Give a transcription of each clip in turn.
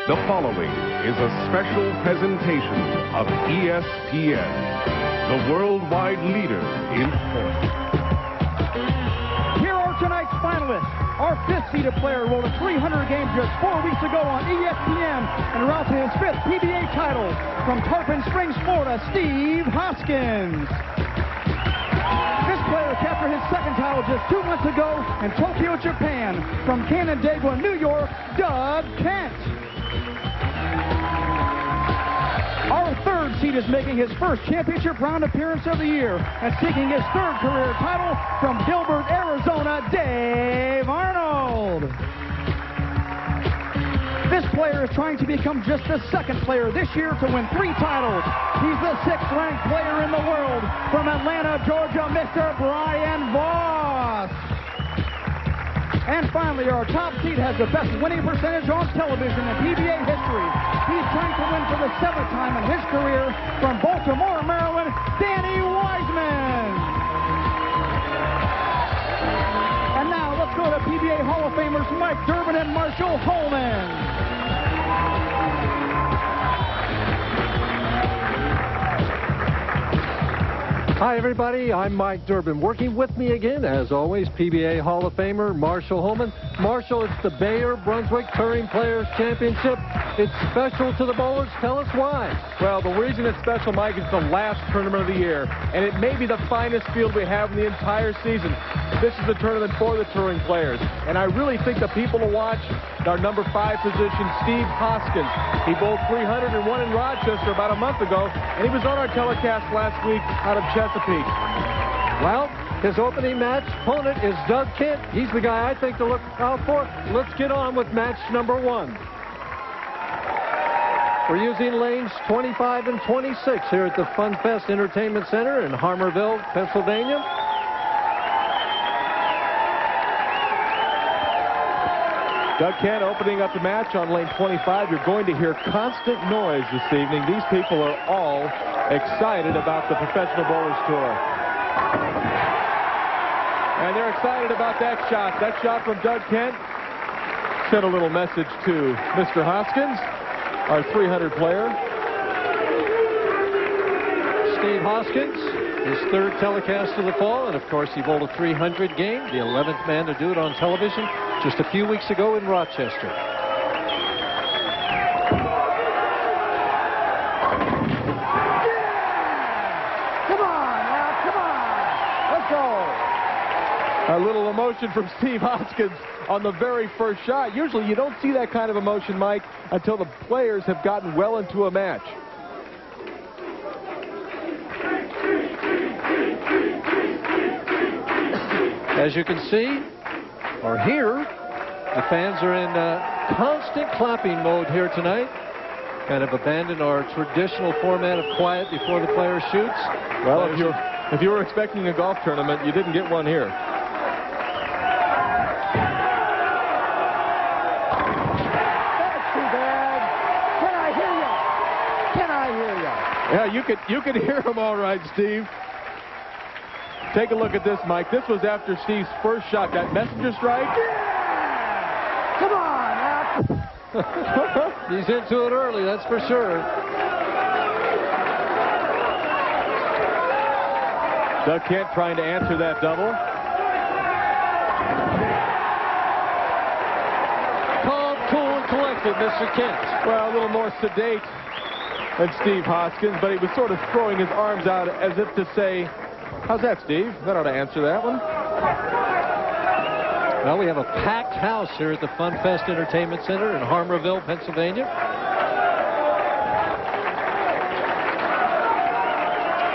The following is a special presentation of ESPN, the worldwide leader in sport. Here are tonight's finalists. Our fifth-seeded player rolled a 300 game just 4 weeks ago on ESPN and route to his fifth PBA title from Tarpon Springs, Florida, Steve Hoskins. This player captured his second title just 2 months ago in Tokyo, Japan, from Canandaigua, New York, Doug Kent. Our third seed is making his first championship round appearance of the year and seeking his third career title from Gilbert, Arizona, Dave Arnold. This player is trying to become just the second player this year to win 3 titles. He's the 6th-ranked player in the world from Atlanta, Georgia, Mr. Brian Voss. And finally, our top seed has the best winning percentage on television in PBA history. He's trying to win for the 7th time in his career from Baltimore, Maryland, Danny Wiseman. And now let's go to PBA Hall of Famers Mike Durbin and Marshall Holman. Hi, everybody. I'm Mike Durbin. Working with me again, as always, PBA Hall of Famer Marshall Holman. Marshall, it's the Bayer Brunswick Touring Players Championship. It's special to the bowlers. Tell us why. Well, the reason it's special, Mike, is the last tournament of the year, and it may be the finest field we have in the entire season. This is the tournament for the touring players, and I really think the people to watch our number 5 position, Steve Hoskins. He bowled 301 in Rochester about a month ago, and he was on our telecast last week out of Chesapeake. Well, his opening match opponent is Doug Kent. He's the guy I think to look out for. Let's get on with match number 1. We're using lanes 25 and 26 here at the Fun Fest Entertainment Center in Harmarville, Pennsylvania. Doug Kent opening up the match on lane 25. You're going to hear constant noise this evening. These people are all excited about the Professional Bowlers Tour. And they're excited about that shot. That shot from Doug Kent sent a little message to Mr. Hoskins, our 300 player. Steve Hoskins, his 3rd telecast of the fall, and of course he bowled a 300 game, the 11th man to do it on television just a few weeks ago in Rochester. A little emotion from Steve Hoskins on the very first shot. Usually you don't see that kind of emotion, Mike, until the players have gotten well into a match. As you can see, or hear, the fans are in constant clapping mode here tonight. Kind of abandoned our traditional format of quiet before the player shoots. Well, if you were expecting a golf tournament, you didn't get one here. Yeah, you could hear him all right, Steve. Take a look at this, Mike. This was after Steve's first shot. That messenger strike. Yeah! Come on! He's into it early, that's for sure. Doug Kent trying to answer that double. Calm, cool, and collected, Mr. Kent. Well, a little more sedate than Steve Hoskins, but he was sort of throwing his arms out as if to say, how's that, Steve? That ought to answer that one. Well, we have a packed house here at the Fun Fest Entertainment Center in Harmarville, Pennsylvania.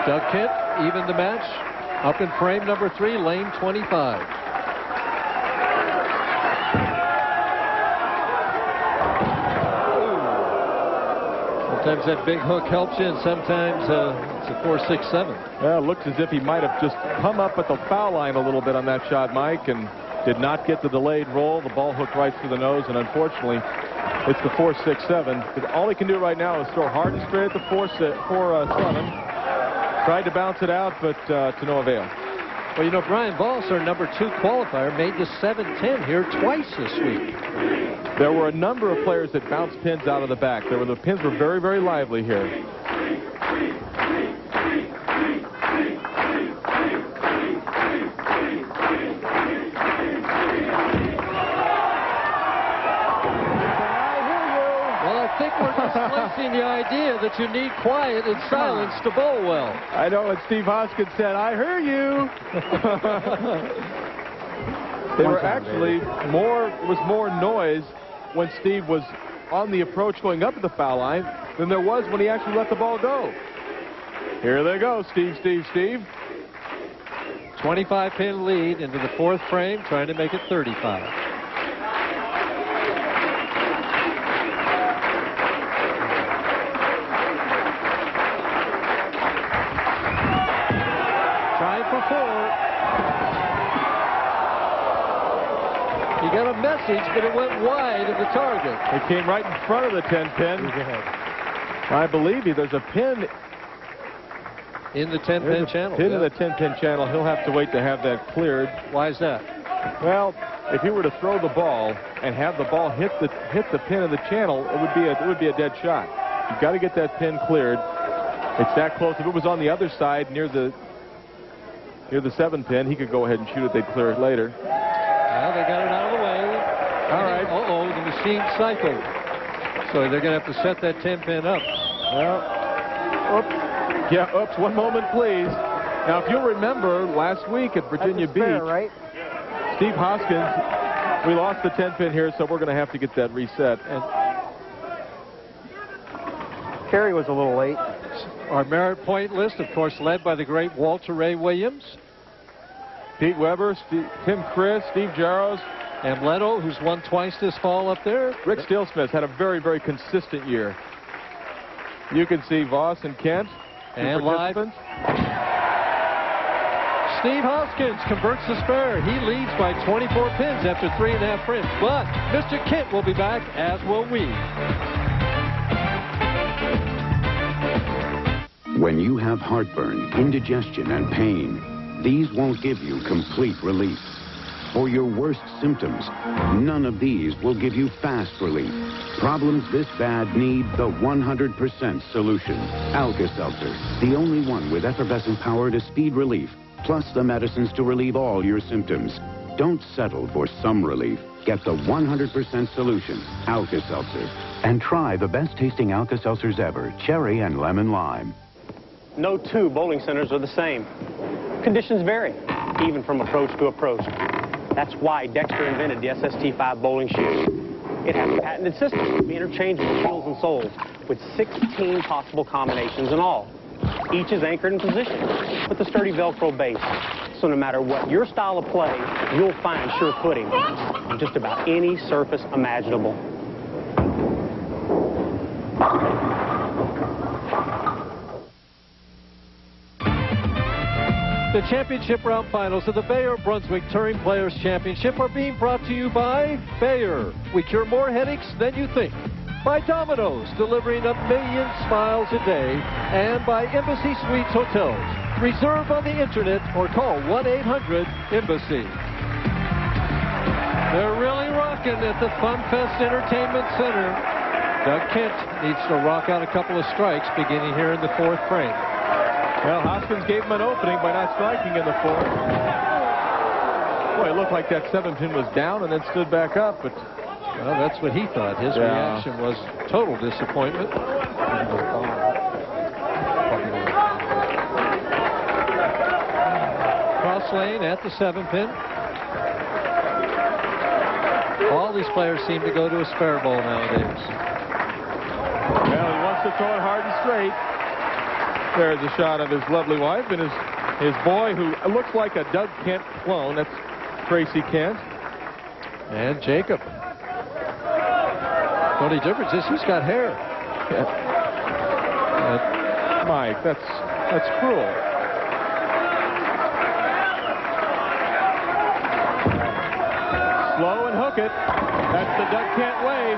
Doug Kent evened the match up in frame number 3, lane 25. Sometimes that big hook helps you, and sometimes it's a 4-6-7. Well, it looks as if he might have just come up at the foul line a little bit on that shot, Mike, and did not get the delayed roll. The ball hooked right through the nose, and unfortunately, it's the 4-6-7. But all he can do right now is throw hard and straight at the 4-7. Tried to bounce it out, but to no avail. Well, you know, Brian Voss, our number 2 qualifier, made the 7-10 here twice this week. There were a number of players that bounced pins out of the back. The pins were very, very lively here. I think we're displacing the idea that you need quiet and silence to bowl well. I know what Steve Hoskins said. I hear you. They were actually more noise when Steve was on the approach going up to the foul line than there was when he actually let the ball go. Here they go, Steve. 25-pin lead into the 4th frame, trying to make it 35. He got a message, but it went wide of the target. It came right in front of the 10-pin. I believe there's a pin in the 10-pin channel. Pin in the 10-pin channel. He'll have to wait to have that cleared. Why is that? Well, if he were to throw the ball and have the ball hit the pin in the channel, it would be a dead shot. You've got to get that pin cleared. It's that close. If it was on the other side near the 7-pin, he could go ahead and shoot it. They'd clear it later. Well, they got it out of the way. All right. Uh-oh, the machine cycled. So they're going to have to set that 10-pin up. Well, oops, one moment, please. Now, if you'll remember, last week at Virginia Beach, right? Steve Hoskins, we lost the 10-pin here, so we're going to have to get that reset. And Kerry was a little late. Our merit point list, of course, led by the great Walter Ray Williams. Pete Weber, Tim Chris, Steve Jaros. Amleto, who's won twice this fall up there. Rick Steelsmith had a very, very consistent year. You can see Voss and Kent. And live. Steve Hoskins converts the spare. He leads by 24 pins after 3.5 frames. But Mr. Kent will be back, as will we. When you have heartburn, indigestion, and pain, these won't give you complete relief. For your worst symptoms, none of these will give you fast relief. Problems this bad need the 100% solution. Alka-Seltzer, the only one with effervescent power to speed relief, plus the medicines to relieve all your symptoms. Don't settle for some relief. Get the 100% solution, Alka-Seltzer. And try the best-tasting Alka-Seltzers ever, cherry and lemon lime. No 2 bowling centers are the same. Conditions vary, even from approach to approach. That's why Dexter invented the SST5 bowling shoe. It has a patented system of interchangeable heels and soles with 16 possible combinations in all. Each is anchored in position with a sturdy Velcro base. So no matter what your style of play, you'll find sure footing on just about any surface imaginable. The championship round finals of the Bayer Brunswick Touring Players Championship are being brought to you by Bayer. We cure more headaches than you think. By Domino's, delivering 1 million smiles a day. And by Embassy Suites Hotels. Reserve on the internet or call 1-800-EMBASSY. They're really rocking at the Fun Fest Entertainment Center. Doug Kent needs to rock out a couple of strikes beginning here in the 4th frame. Well, Hoskins gave him an opening by not striking in the 4th. Boy, it looked like that 7-pin was down and then stood back up, but... Well, that's what he thought. His reaction was total disappointment. Cross lane at the 7-pin. All these players seem to go to a spare bowl nowadays. Well, he wants to throw it hard and straight. There's a shot of his lovely wife and his boy, who looks like a Doug Kent clone. That's Tracy Kent. And Jacob. The only difference is he's got hair. Mike, that's cruel. Slow and hook it. That's the Doug Kent way.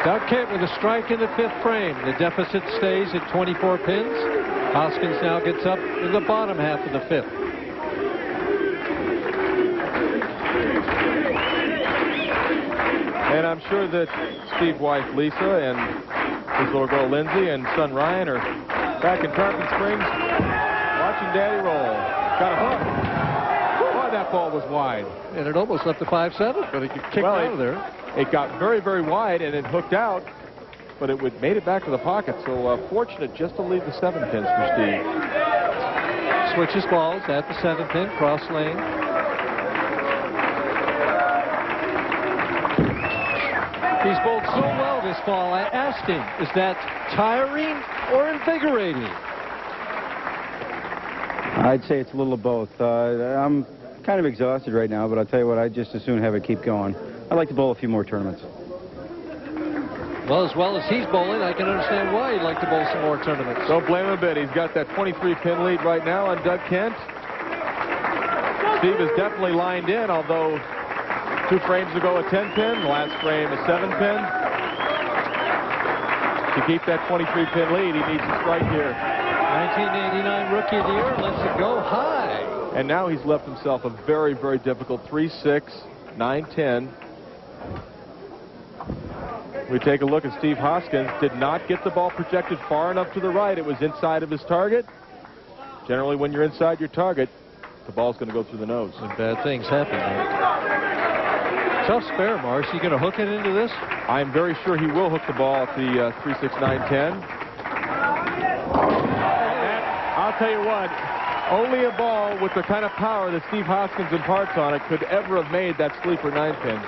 Doug Kent with a strike in the 5th frame. The deficit stays at 24 pins. Hoskins now gets up in the bottom half of the 5th. And I'm sure that Steve's wife Lisa and his little girl Lindsay and son Ryan are back in Tarpon Springs watching Daddy roll. Got a hook. Boy, that ball was wide. And it almost left the 5-7, but it kicked out of there. It got very, very wide, and it hooked out, but it made it back to the pocket. So fortunate just to leave the 7 pins for Steve. Switches balls at the 7 pin, cross lane. He's bowled so well this fall. I asked him, is that tiring or invigorating? I'd say it's a little of both. I'm kind of exhausted right now, but I'll tell you what, I'd just as soon have it keep going. I'd like to bowl a few more tournaments. Well as he's bowling, I can understand why he'd like to bowl some more tournaments. Don't blame him a bit. He's got that 23-pin lead right now on Doug Kent. Steve is definitely lined in, although 2 frames ago a 10-pin, the last frame a 7-pin. To keep that 23-pin lead, he needs a strike here. 1989 Rookie of the Year lets it go high. And now he's left himself a very, very difficult 3-6, 9-10. We take a look at Steve Hoskins. Did not get the ball projected far enough to the right. It was inside of his target. Generally, when you're inside your target, the ball's going to go through the nose. And bad things happen there. Tough spare, Marsh. You going to hook it into this? I'm very sure he will hook the ball at the 3-6, 9-10. I'll tell you what, only a ball with the kind of power that Steve Hoskins imparts on it could ever have made that sleeper 9-pin.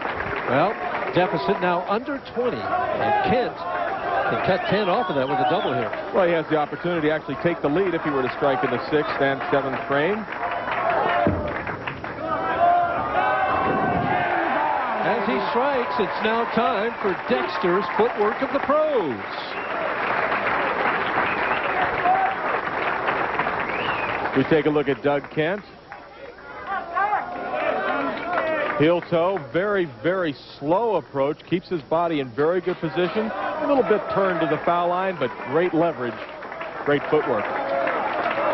Well, deficit now under 20, and Kent can cut 10 off of that with a double here. Well, he has the opportunity to actually take the lead if he were to strike in the 6th and 7th frame. As he strikes, it's now time for Dexter's footwork of the pros. We take a look at Doug Kent. Heel toe, very, very slow approach. Keeps his body in very good position. A little bit turned to the foul line, but great leverage, great footwork.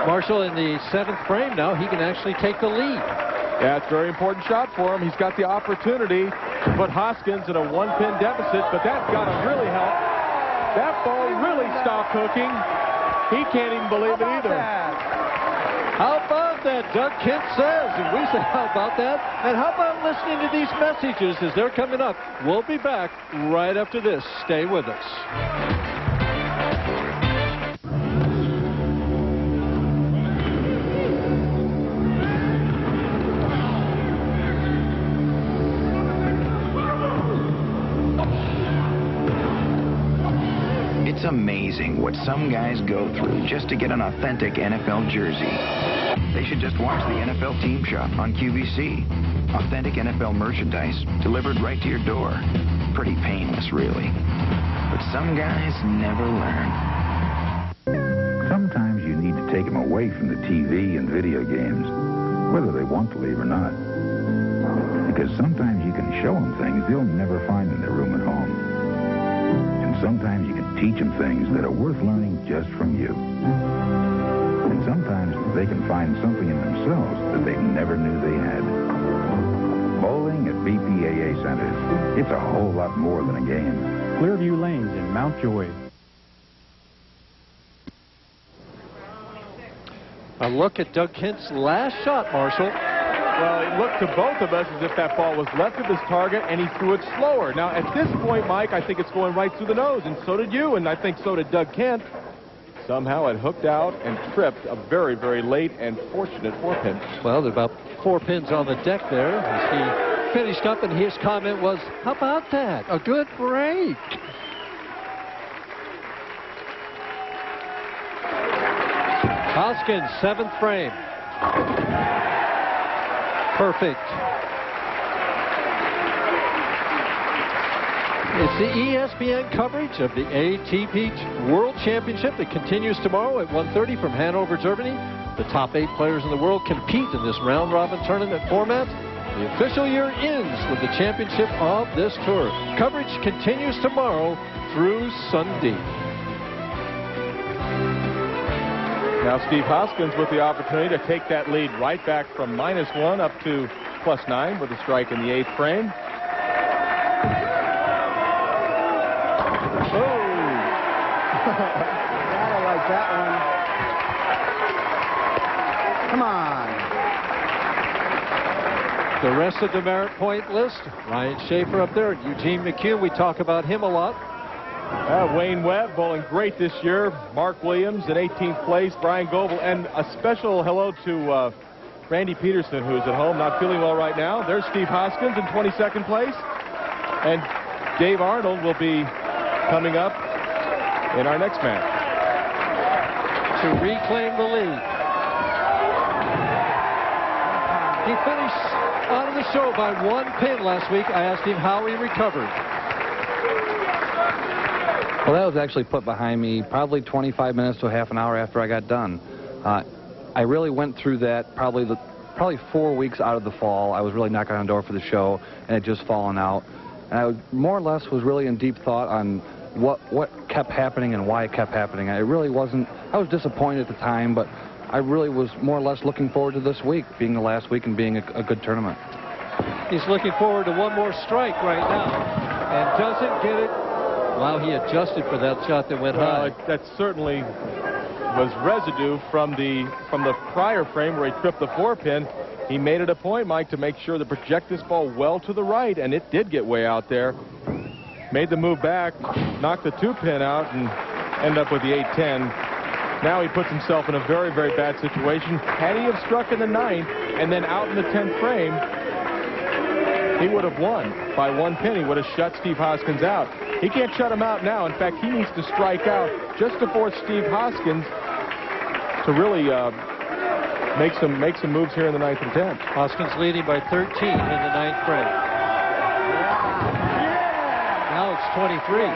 Marshall in the 7th frame now, he can actually take the lead. Yeah, it's a very important shot for him. He's got the opportunity to put Hoskins in a 1-pin deficit, but that's got to really help. That ball really stopped hooking. He can't even believe it either. How about that, Doug Kent says, and we say how about that, and how about listening to these messages as they're coming up. We'll be back right after this. Stay with us. It's amazing what some guys go through just to get an authentic NFL jersey. They should just watch the NFL Team Shop on QVC. Authentic NFL merchandise delivered right to your door. Pretty painless, really. But some guys never learn. Sometimes you need to take them away from the TV and video games, whether they want to leave or not. Because sometimes you can show them things they'll never find in their room at home. And sometimes you can teach them things that are worth learning just from you. And sometimes they can find something in themselves that they never knew they had. Bowling at BPAA centers, it's a whole lot more than a game. Clearview Lanes in Mountjoy. A look at Doug Kent's last shot, Marshall. Well, it looked to both of us as if that ball was left of his target, and he threw it slower. Now, at this point, Mike, I think it's going right through the nose, and so did you, and I think so did Doug Kent. Somehow it hooked out and tripped a very, very late and fortunate 4-pin. Well, there are about 4 pins on the deck there as he finished up, and his comment was, how about that? A good break. Hoskins, 7th frame. Perfect. It's the ESPN coverage of the ATP World Championship that continues tomorrow at 1:30 from Hanover, Germany. The top 8 players in the world compete in this round-robin tournament format. The official year ends with the championship of this tour. Coverage continues tomorrow through Sunday. Now Steve Hoskins with the opportunity to take that lead right back from -1 up to +9 with a strike in the 8th frame. Oh! I like that one. Come on. The rest of the merit point list, Ryan Schaefer up there, Eugene McHugh, we talk about him a lot. Wayne Webb bowling great this year. Mark Williams in 18th place. Brian Goebel. And a special hello to Randy Peterson, who's at home not feeling well right now. There's Steve Hoskins in 22nd place. And Dave Arnold will be coming up in our next match to reclaim the lead. He finished out of the show by 1 pin last week. I asked him how he recovered. Well, that was actually put behind me probably 25 minutes to a half an hour after I got done. I really went through that probably 4 weeks out of the fall. I was really knocking on the door for the show, and it just fallen out. And I more or less was really in deep thought on what kept happening and why it kept happening. I really wasn't, I was disappointed at the time, but I really was more or less looking forward to this week, being the last week and being a good tournament. He's looking forward to one more strike right now, and doesn't get it. Wow, he adjusted for that shot that went high. That certainly was residue from the prior frame where he tripped the 4-pin. He made it a point, Mike, to make sure to project this ball well to the right, and it did get way out there. Made the move back, knocked the 2-pin out, and ended up with the 8-10. Now he puts himself in a very, very bad situation. Had he have struck in the 9th and then out in the 10th frame, he would have won by 1 pin. He would have shut Steve Hoskins out. He can't shut him out now. In fact, he needs to strike out just to force Steve Hoskins to really make some moves here in the 9th and 10th. Hoskins leading by 13 in the 9th frame. Now it's 23.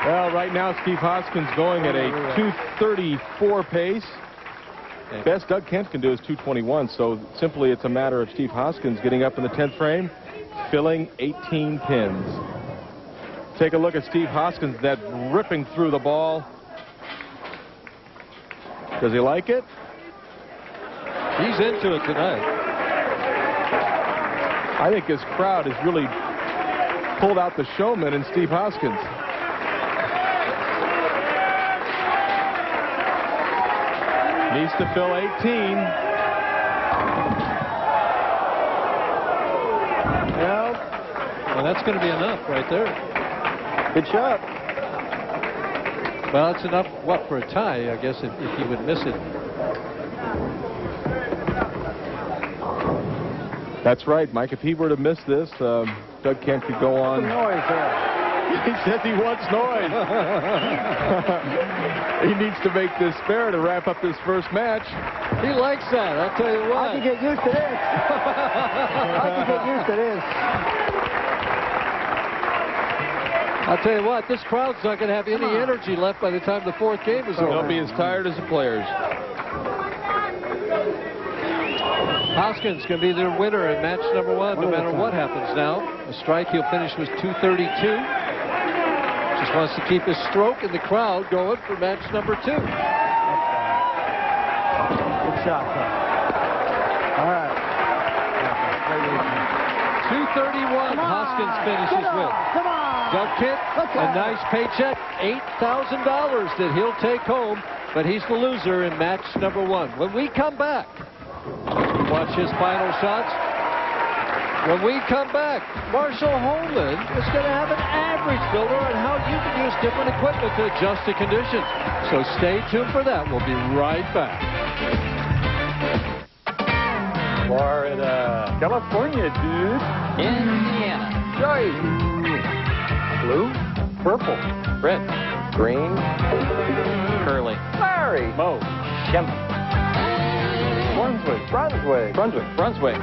Well, right now Steve Hoskins going at a 2:34 pace. Best Doug Kent can do is 2:21, so simply it's a matter of Steve Hoskins getting up in the 10th frame, filling 18 pins. Take a look at Steve Hoskins, that ripping through the ball. Does he like it? He's into it tonight. I think his crowd has really pulled out the showman in Steve Hoskins. Needs to fill 18. Well, that's going to be enough right there. Good shot. Well, it's enough, what, for a tie, I guess, if he would miss it. That's right, Mike. If he were to miss this, Doug Kent could go on. Noise there. He says he wants noise. He needs to make this fair to wrap up this first match. He likes that, I'll tell you what. I can get used to this. I can get used to this. I'll tell you what, this crowd's not going to have any energy left by the time the 4th game is over. They'll be as tired as the players. Hoskins going to be their winner in match number 1, no matter what happens now. A strike he'll finish with 232. Just wants to keep his stroke and the crowd going for match number 2. Good shot, all right. 231 Hoskins finishes with. Come on. Doug Kent, a nice paycheck, $8,000 that he'll take home, but he's the loser in match number 1. When we come back, watch his final shots. When we come back, Marshall Holman is going to have an average builder on how you can use different equipment to adjust to conditions. So stay tuned for that. We'll be right back. Florida. California, dude. Indiana. Joy. Blue. Purple. Red. Green. Curly. Larry. Mo. Shemp. Brunswick. Brunswick. Brunswick. Brunswick.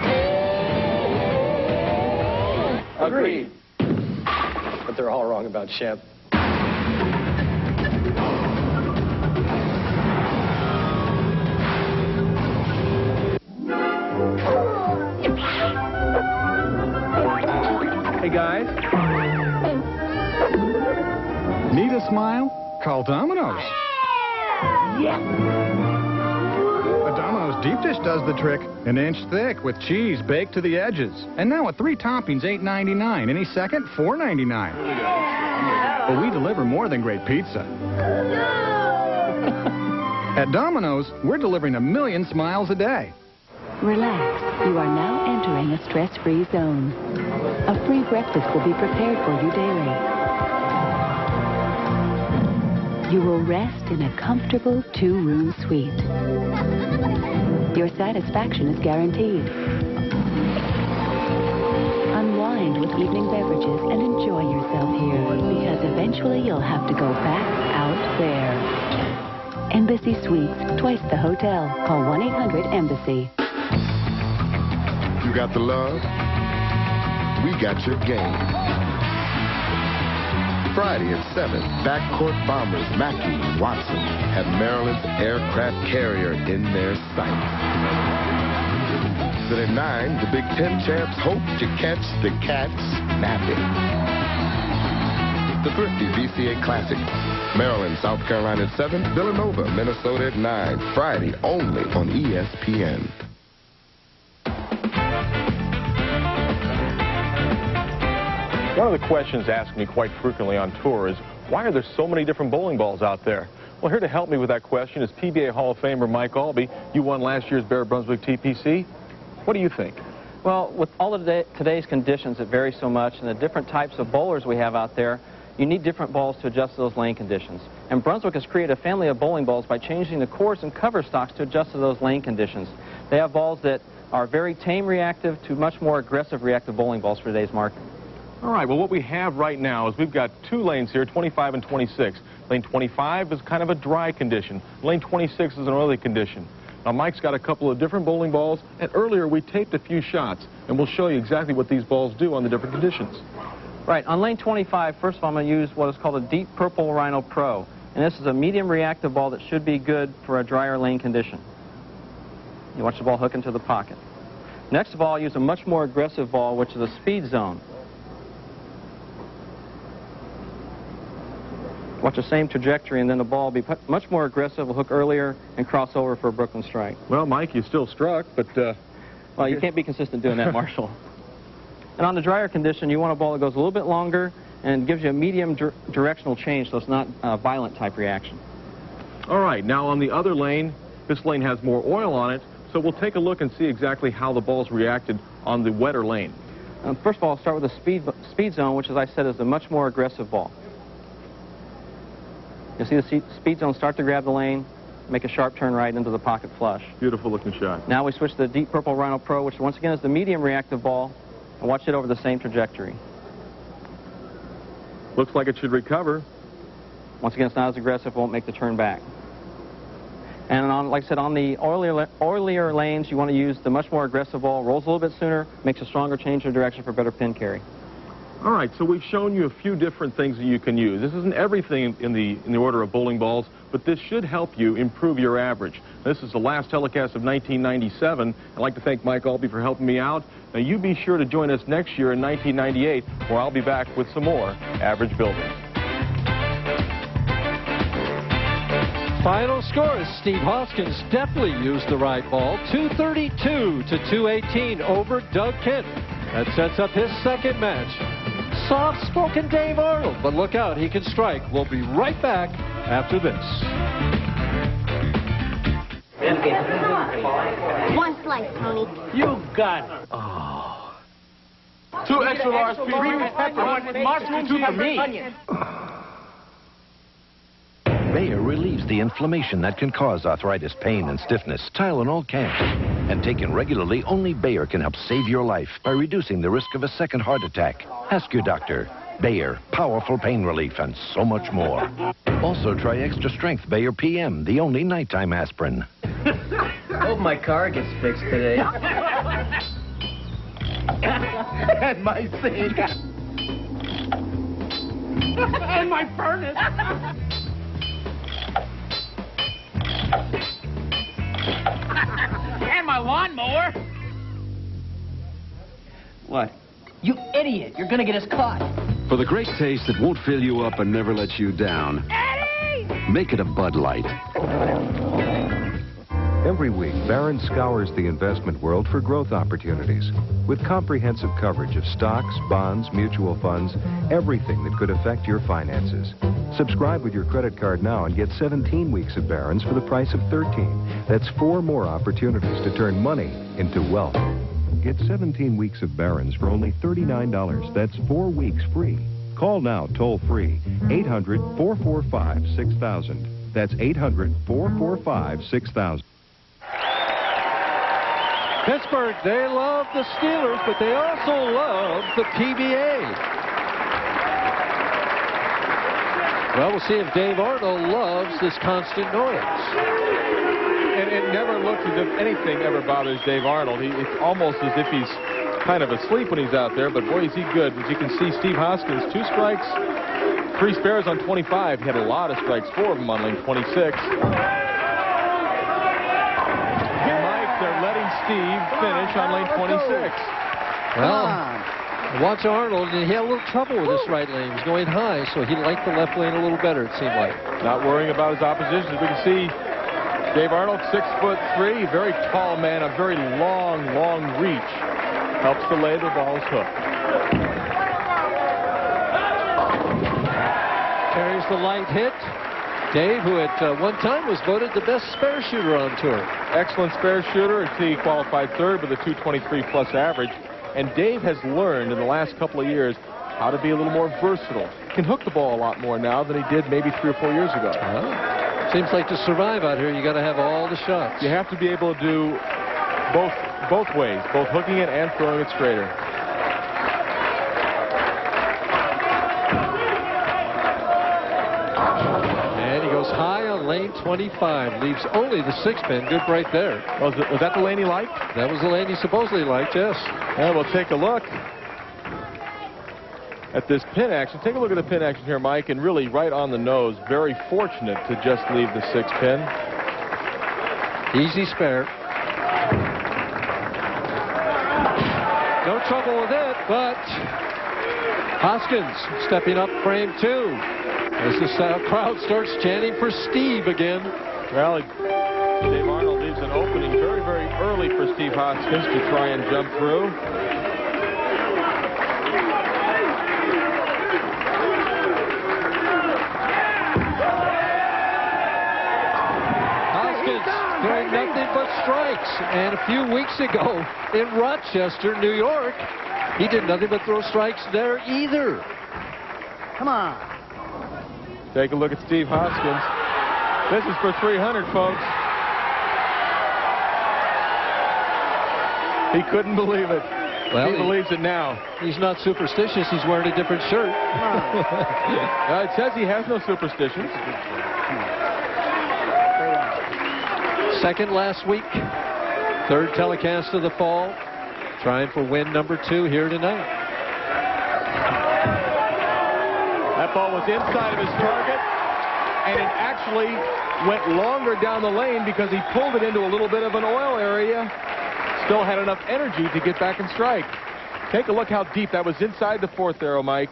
Agreed. But they're all wrong about Shemp. Hey, guys. Need a smile? Call Domino's. Yes! A Domino's deep dish does the trick. An inch thick with cheese baked to the edges. And now with 3 toppings, $8.99. Any second, $4.99. But we deliver more than great pizza. At Domino's, we're delivering 1 million smiles a day. Relax. You are now entering a stress-free zone. A free breakfast will be prepared for you daily. You will rest in a comfortable 2-room suite. Your satisfaction is guaranteed. Unwind with evening beverages and enjoy yourself here, because eventually you'll have to go back out there. Embassy Suites, twice the hotel. Call 1-800-EMBASSY. You got the love? We got your game. Friday at 7, backcourt bombers Mackey and Watson have Maryland's aircraft carrier in their sights. Then at 9, the Big Ten champs hope to catch the Cats napping. The Thrifty VCA Classic. Maryland, South Carolina at 7, Villanova, Minnesota at 9. Friday only on ESPN. One of the questions asked me quite frequently on tour is, why are there so many different bowling balls out there? Well, here to help me with that question is PBA Hall of Famer Mike Albee. You won last year's Bear Brunswick TPC. What do you think? Well, with all of today's conditions, it varies so much, and the different types of bowlers we have out there, you need different balls to adjust to those lane conditions. And Brunswick has created a family of bowling balls by changing the cores and cover stocks to adjust to those lane conditions. They have balls that are very tame reactive to much more aggressive reactive bowling balls for today's market. All right, well, what we have right now is we've got 2 lanes here, 25 and 26. Lane 25 is kind of a dry condition. Lane 26 is an oily condition. Now, Mike's got a couple of different bowling balls, and earlier we taped a few shots, and we'll show you exactly what these balls do on the different conditions. Right, on lane 25, first of all, I'm going to use what is called a Deep Purple Rhino Pro. And this is a medium reactive ball that should be good for a drier lane condition. You watch the ball hook into the pocket. Next of all, I'll use a much more aggressive ball, which is a Speed Zone. Watch the same trajectory, and then the ball will be much more aggressive, will hook earlier, and cross over for a Brooklyn strike. Well, Mike, you still struck, but... well, you can't be consistent doing that, Marshall. And on the drier condition, you want a ball that goes a little bit longer and gives you a medium directional change, so it's not a violent type reaction. All right, now on the other lane, this lane has more oil on it, so we'll take a look and see exactly how the ball's reacted on the wetter lane. First of all, I'll start with the Speed Zone, which, as I said, is a much more aggressive ball. You'll see the Speed Zone start to grab the lane, make a sharp turn right into the pocket flush. Beautiful looking shot. Now we switch to the Deep Purple Rhino Pro, which once again is the medium reactive ball, and watch it over the same trajectory. Looks like it should recover. Once again, it's not as aggressive, won't make the turn back. And on, like I said, on the oilier lanes, you want to use the much more aggressive ball, rolls a little bit sooner, makes a stronger change of direction for better pin carry. All right, so we've shown you a few different things that you can use. This isn't everything in the order of bowling balls, but this should help you improve your average. This is the last telecast of 1997. I'd like to thank Mike Albee for helping me out. Now, you be sure to join us next year in 1998, where I'll be back with some more average builders. Final scores, Steve Hoskins definitely used the right ball, 232 to 218 over Doug Kent. That sets up his second match. Soft-spoken Dave Arnold, but look out, he can strike. We'll be right back after this. One slice, Tony. You got it. Oh. 2 extra large pieces. Pepper. Mushroom, 2 for me. Bayer relieves the inflammation that can cause arthritis, pain, and stiffness. Tylenol can't. And taken regularly, only Bayer can help save your life by reducing the risk of a second heart attack. Ask your doctor. Bayer, powerful pain relief, and so much more. Also, try Extra Strength Bayer PM, the only nighttime aspirin. Hope my car gets fixed today. And my sink. And my furnace. And my lawnmower. What? You idiot! You're gonna get us caught. For the great taste that won't fill you up and never lets you down, Eddie! make it a Bud Light. Every week, Barron scours the investment world for growth opportunities. With comprehensive coverage of stocks, bonds, mutual funds, everything that could affect your finances. Subscribe with your credit card now and get 17 weeks of Barron's for the price of 13. That's 4 more opportunities to turn money into wealth. Get 17 weeks of Barron's for only $39. That's 4 weeks free. Call now toll-free, 800-445-6000. That's 800-445-6000. Pittsburgh, they love the Steelers, but they also love the PBA. Well, we'll see if Dave Arnold loves this constant noise. And it never looks as if anything ever bothers Dave Arnold. It's almost as if he's kind of asleep when he's out there, but boy, is he good. As you can see, Steve Hoskins, 2 strikes, 3 spares on 25. He had a lot of strikes, 4 of them on lane 26. They're letting Steve finish on lane 26. Well, watch Arnold, and he had a little trouble with this right lane. He was going high, so he liked the left lane a little better, it seemed like. Not worrying about his opposition. As we can see, Dave Arnold, 6'3", very tall man, a very long reach. Helps to lay the ball's hook. Carries the light hit. Dave, who at one time was voted the best spare shooter on tour. Excellent spare shooter. He qualified 3rd with a 223+ average. And Dave has learned in the last couple of years how to be a little more versatile. Can hook the ball a lot more now than he did maybe 3 or 4 years ago. Seems like to survive out here, you got to have all the shots. You have to be able to do both ways, both hooking it and throwing it straighter. High on lane 25, leaves only the 6-pin. Good break there. Was that the lane he liked? That was the lane he supposedly liked, yes. And we'll take a look at this pin action. Take a look at the pin action here, Mike, and really right on the nose. Very fortunate to just leave the 6-pin. Easy spare. No trouble with it, but Hoskins stepping up frame 2. As the crowd starts chanting for Steve again. Well, Dave Arnold leaves an opening very early for Steve Hoskins to try and jump through. Hoskins throwing nothing but strikes. And a few weeks ago in Rochester, New York, he did nothing but throw strikes there either. Come on. Take a look at Steve Hoskins. This is for 300, folks. He couldn't believe it. Well, he believes it now. He's not superstitious. He's wearing a different shirt. It says he has no superstitions. Second last week. 3rd telecast of the fall. Trying for win number 2 here tonight. That ball was inside of his target, and it actually went longer down the lane because he pulled it into a little bit of an oil area. Still had enough energy to get back and strike. Take a look how deep that was inside the 4th arrow, Mike.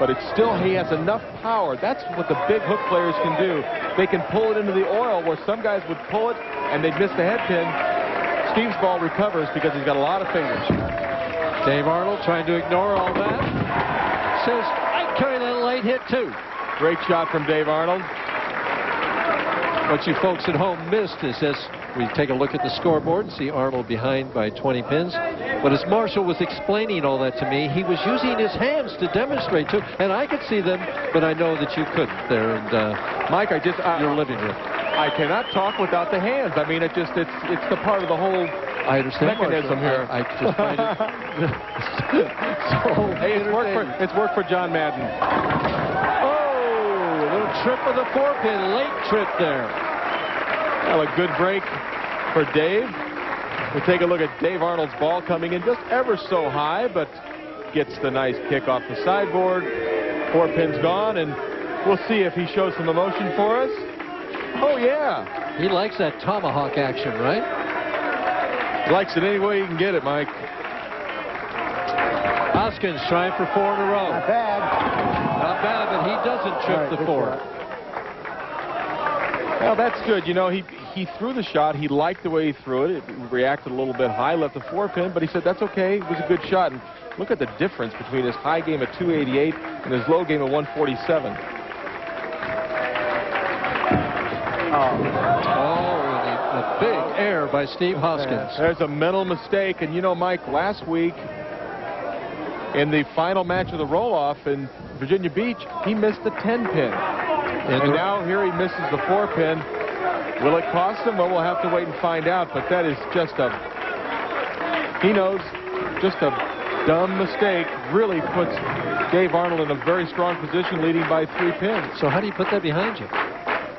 But it's still, he has enough power. That's what the big hook players can do. They can pull it into the oil where some guys would pull it and they'd miss the head pin. Steve's ball recovers because he's got a lot of fingers. Dave Arnold trying to ignore all that. Says, carry that light hit too. Great shot from Dave Arnold. What you folks at home missed is as we take a look at the scoreboard and see Arnold behind by 20 pins. But as Marshall was explaining all that to me, he was using his hands to demonstrate to, and I could see them, but I know that you couldn't there. And Mike, your living room. I cannot talk without the hands. I mean, it's the part of the whole mechanism here. I just find it so hey, it's worked for John Madden. Oh, a little trip of the 4-pin, late trip there. Well, a good break for Dave. We'll take a look at Dave Arnold's ball coming in just ever so high, but gets the nice kick off the sideboard. 4 pins gone, and we'll see if he shows some emotion for us. Oh, yeah. He likes that tomahawk action, right? Likes it any way you can get it, Mike. Hoskins trying for 4 in a row. Not bad. Not bad, but he doesn't trip the 4. Well, that's good. You know, he threw the shot. He liked the way he threw it. It reacted a little bit high, left the 4-pin, but he said that's okay. It was a good shot. And look at the difference between his high game at 288 and his low game at 147. A big error by Steve Hoskins. There's a mental mistake. And, you know, Mike, last week in the final match of the roll-off in Virginia Beach, he missed the 10-pin. And now here he misses the 4-pin. Will it cost him? Well, we'll have to wait and find out. But that is just he knows, just a dumb mistake. Really puts Dave Arnold in a very strong position, leading by 3 pins. So how do you put that behind you?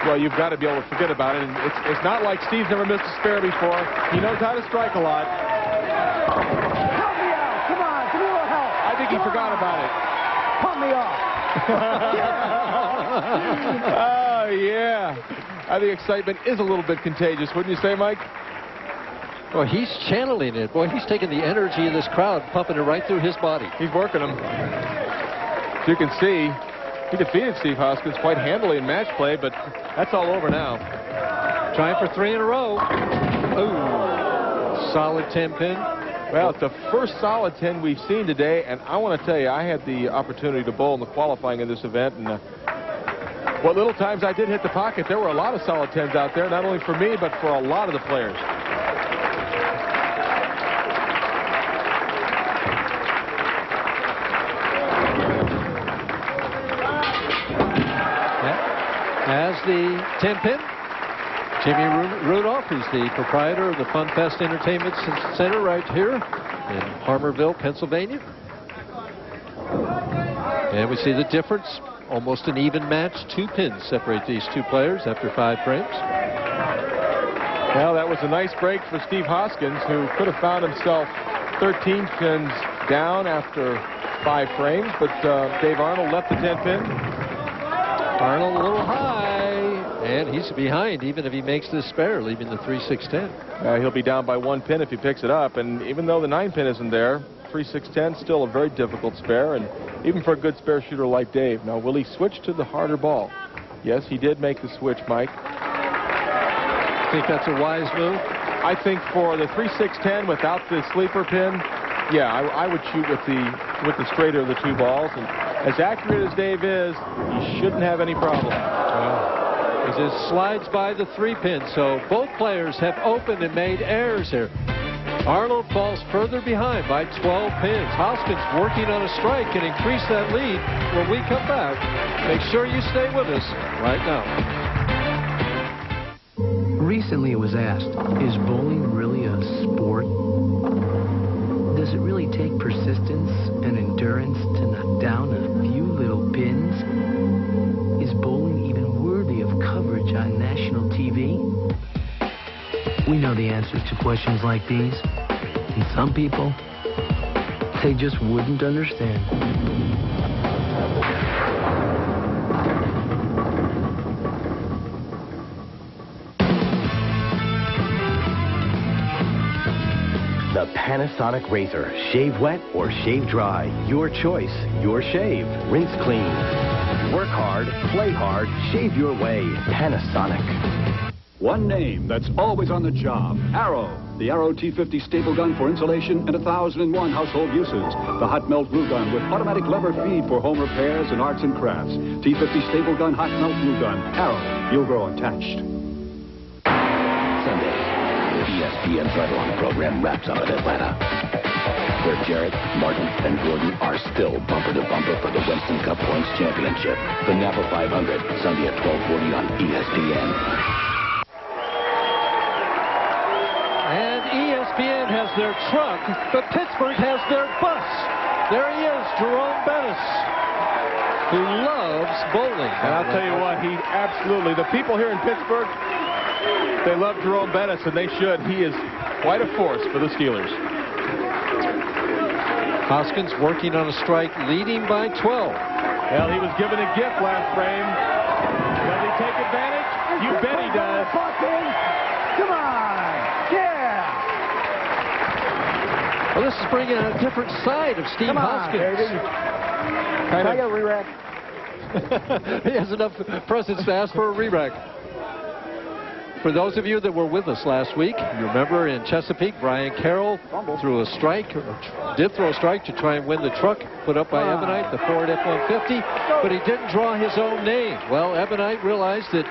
Well, you've got to be able to forget about it. And it's not like Steve's never missed a spare before. He knows how to strike a lot. Help me out. Come on. Give me a little help. I think he forgot about it. Pump me off. Oh, yeah. I think excitement is a little bit contagious, wouldn't you say, Mike? Well, he's channeling it. Boy, he's taking the energy of this crowd, pumping it right through his body. He's working them. As you can see, he defeated Steve Hoskins quite handily in match play, but that's all over now. Trying for 3 in a row. Ooh. Solid 10-pin. Well, it's the first solid 10 we've seen today, and I want to tell you, I had the opportunity to bowl in the qualifying in this event, and what little times I did hit the pocket, there were a lot of solid 10s out there, not only for me, but for a lot of the players. As the 10-pin, Jimmy Rudolph, who's the proprietor of the Fun Fest Entertainment Center right here in Harmerville, Pennsylvania. And we see the difference. Almost an even match. 2 pins separate these 2 players after 5 frames. Well, that was a nice break for Steve Hoskins, who could have found himself 13 pins down after 5 frames, but Dave Arnold left the 10-pin. Arnold a little high, and he's behind even if he makes this spare, leaving the 3-6-10. He'll be down by 1 pin if he picks it up, and even though the 9-pin isn't there, 3-6-10 still a very difficult spare, and even for a good spare shooter like Dave. Now, will he switch to the harder ball? Yes, he did make the switch, Mike. Think that's a wise move? I think for the 3-6-10 without the sleeper pin, yeah, I would shoot with the straighter of the 2 balls. And as accurate as Dave is, he shouldn't have any problem. As it slides by the 3-pin, so both players have opened and made errors here. Arnold falls further behind by 12 pins. Hoskins working on a strike can increase that lead when we come back. Make sure you stay with us right now. Recently it was asked, is bowling really a sport? Does it really take persistence and endurance to knock down a few little pins? Is bowling even worthy of coverage on national TV? We know the answers to questions like these, and some people, they just wouldn't understand. The Panasonic Razor. Shave wet or shave dry. Your choice. Your shave. Rinse clean. Work hard. Play hard. Shave your way. Panasonic. One name that's always on the job. Arrow. The Arrow T50 staple gun for insulation and 1001 household uses. The hot melt glue gun with automatic lever feed for home repairs and arts and crafts. T50 staple gun hot melt glue gun. Arrow. You'll grow attached. Sunday. ESPN's ride-along program wraps up in Atlanta, where Jarrett, Martin, and Gordon are still bumper to bumper for the Winston Cup Points Championship. The NAPA 500, Sunday at 12:40 on ESPN. And ESPN has their truck, but Pittsburgh has their bus. There he is, Jerome Bettis, who loves bowling. And I'll tell you what, he absolutely, the people here in Pittsburgh, they love Jerome Bettis, and they should. He is quite a force for the Steelers. Hoskins working on a strike, leading by 12. Well, he was given a gift last frame. Does he take advantage? You bet he does. Come on. Yeah. Well, this is bringing out a different side of Steve Hoskins. Can I get a re-rack? He has enough presence to ask for a re-rack. For those of you that were with us last week, you remember in Chesapeake, Brian Carroll threw a strike, did throw a strike to try and win the truck put up by Ebonite, the Ford F-150, but he didn't draw his own name. Well, Ebonite realized that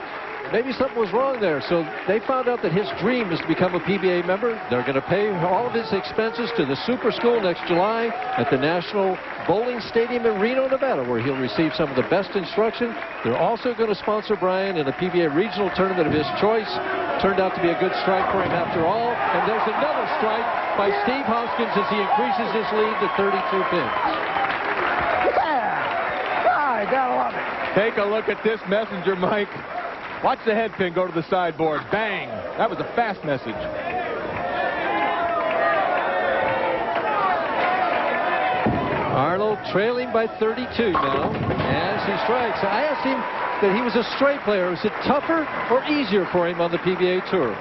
maybe something was wrong there, so they found out that his dream is to become a PBA member. They're going to pay all of his expenses to the Super School next July at the National Bowling Stadium in Reno, Nevada, where he'll receive some of the best instruction. They're also going to sponsor Brian in a PBA regional tournament of his choice. Turned out to be a good strike for him after all. And there's another strike by Steve Hoskins as he increases his lead to 32 pins. I gotta love it. Take a look at this messenger, Mike. Watch the head pin go to the sideboard. Bang! That was a fast message. Arnold trailing by 32 now as he strikes. I asked him that he was a straight player. Was it tougher or easier for him on the PBA Tour?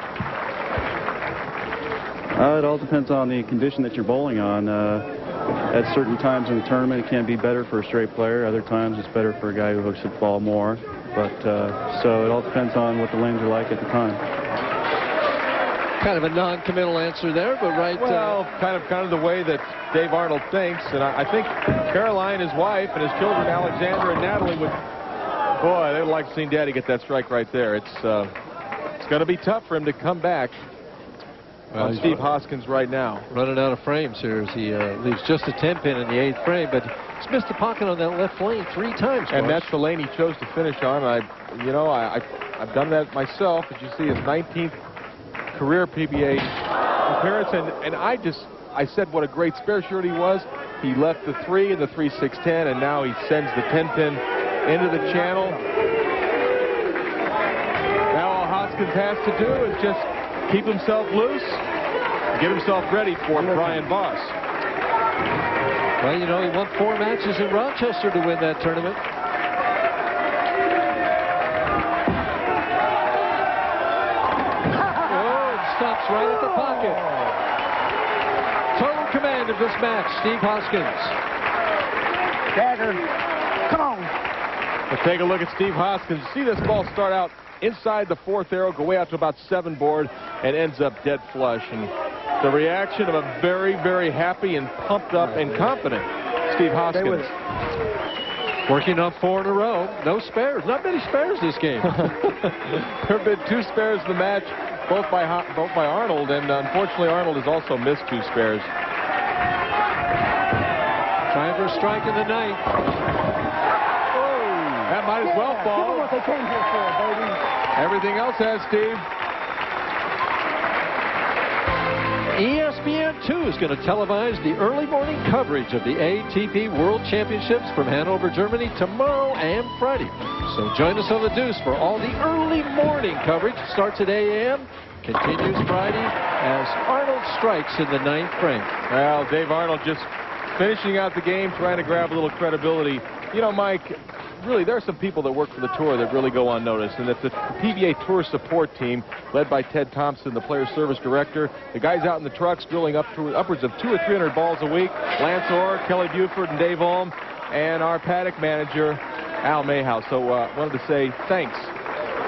It all depends on the condition that you're bowling on. At certain times in the tournament, it can be better for a straight player. Other times, it's better for a guy who hooks the ball more. But so it all depends on what the lanes are like at the time. Kind of a non-committal answer there, but right. Well, kind of the way that Dave Arnold thinks, and I think Caroline, his wife, and his children, Alexander and Natalie, would. Boy, they would like seeing Daddy get that strike right there. It's going to be tough for him to come back. On Steve Hoskins right now. Running out of frames here as he leaves just a 10-pin in the 8th frame, but he's missed the pocket on that left lane 3 times. And that's the lane he chose to finish on. I've done that myself. As you see, his 19th career PBA appearance, and I said what a great spare shirt he was. He left the 3 and the 3-6-10, and now he sends the 10-pin into the channel. Now all Hoskins has to do is just keep himself loose, get himself ready for Brian Voss. Well, you know, he won 4 matches in Rochester to win that tournament. Oh, it stops right at the pocket. Total command of this match, Steve Hoskins. Dagger, come on. Let's take a look at Steve Hoskins. See this ball start out inside the 4th arrow, go way out to about 7 board, and ends up dead flush. And the reaction of a very, very happy and pumped up and confident Steve Hoskins. Working on 4 in a row. No spares. Not many spares this game. There have been 2 spares in the match, both by Arnold, and unfortunately Arnold has also missed 2 spares. Trying for a strike in the 9th. That might as well fall. What they came here for, baby. Everything else has, Steve. ESPN2 is going to televise the early morning coverage of the ATP World Championships from Hanover, Germany tomorrow and Friday. So join us on the Deuce for all the early morning coverage. Starts at 8 a.m., continues Friday as Arnold strikes in the 9th frame. Well, Dave Arnold just finishing out the game, trying to grab a little credibility. You know, Mike, really, there are some people that work for the tour that really go unnoticed, and that's the PBA Tour support team led by Ted Thompson, the player service director. The guys out in the trucks drilling upwards of 200 or 300 balls a week. Lance Orr, Kelly Buford, and Dave Ulm, and our paddock manager, Al Mayhouse. So wanted to say thanks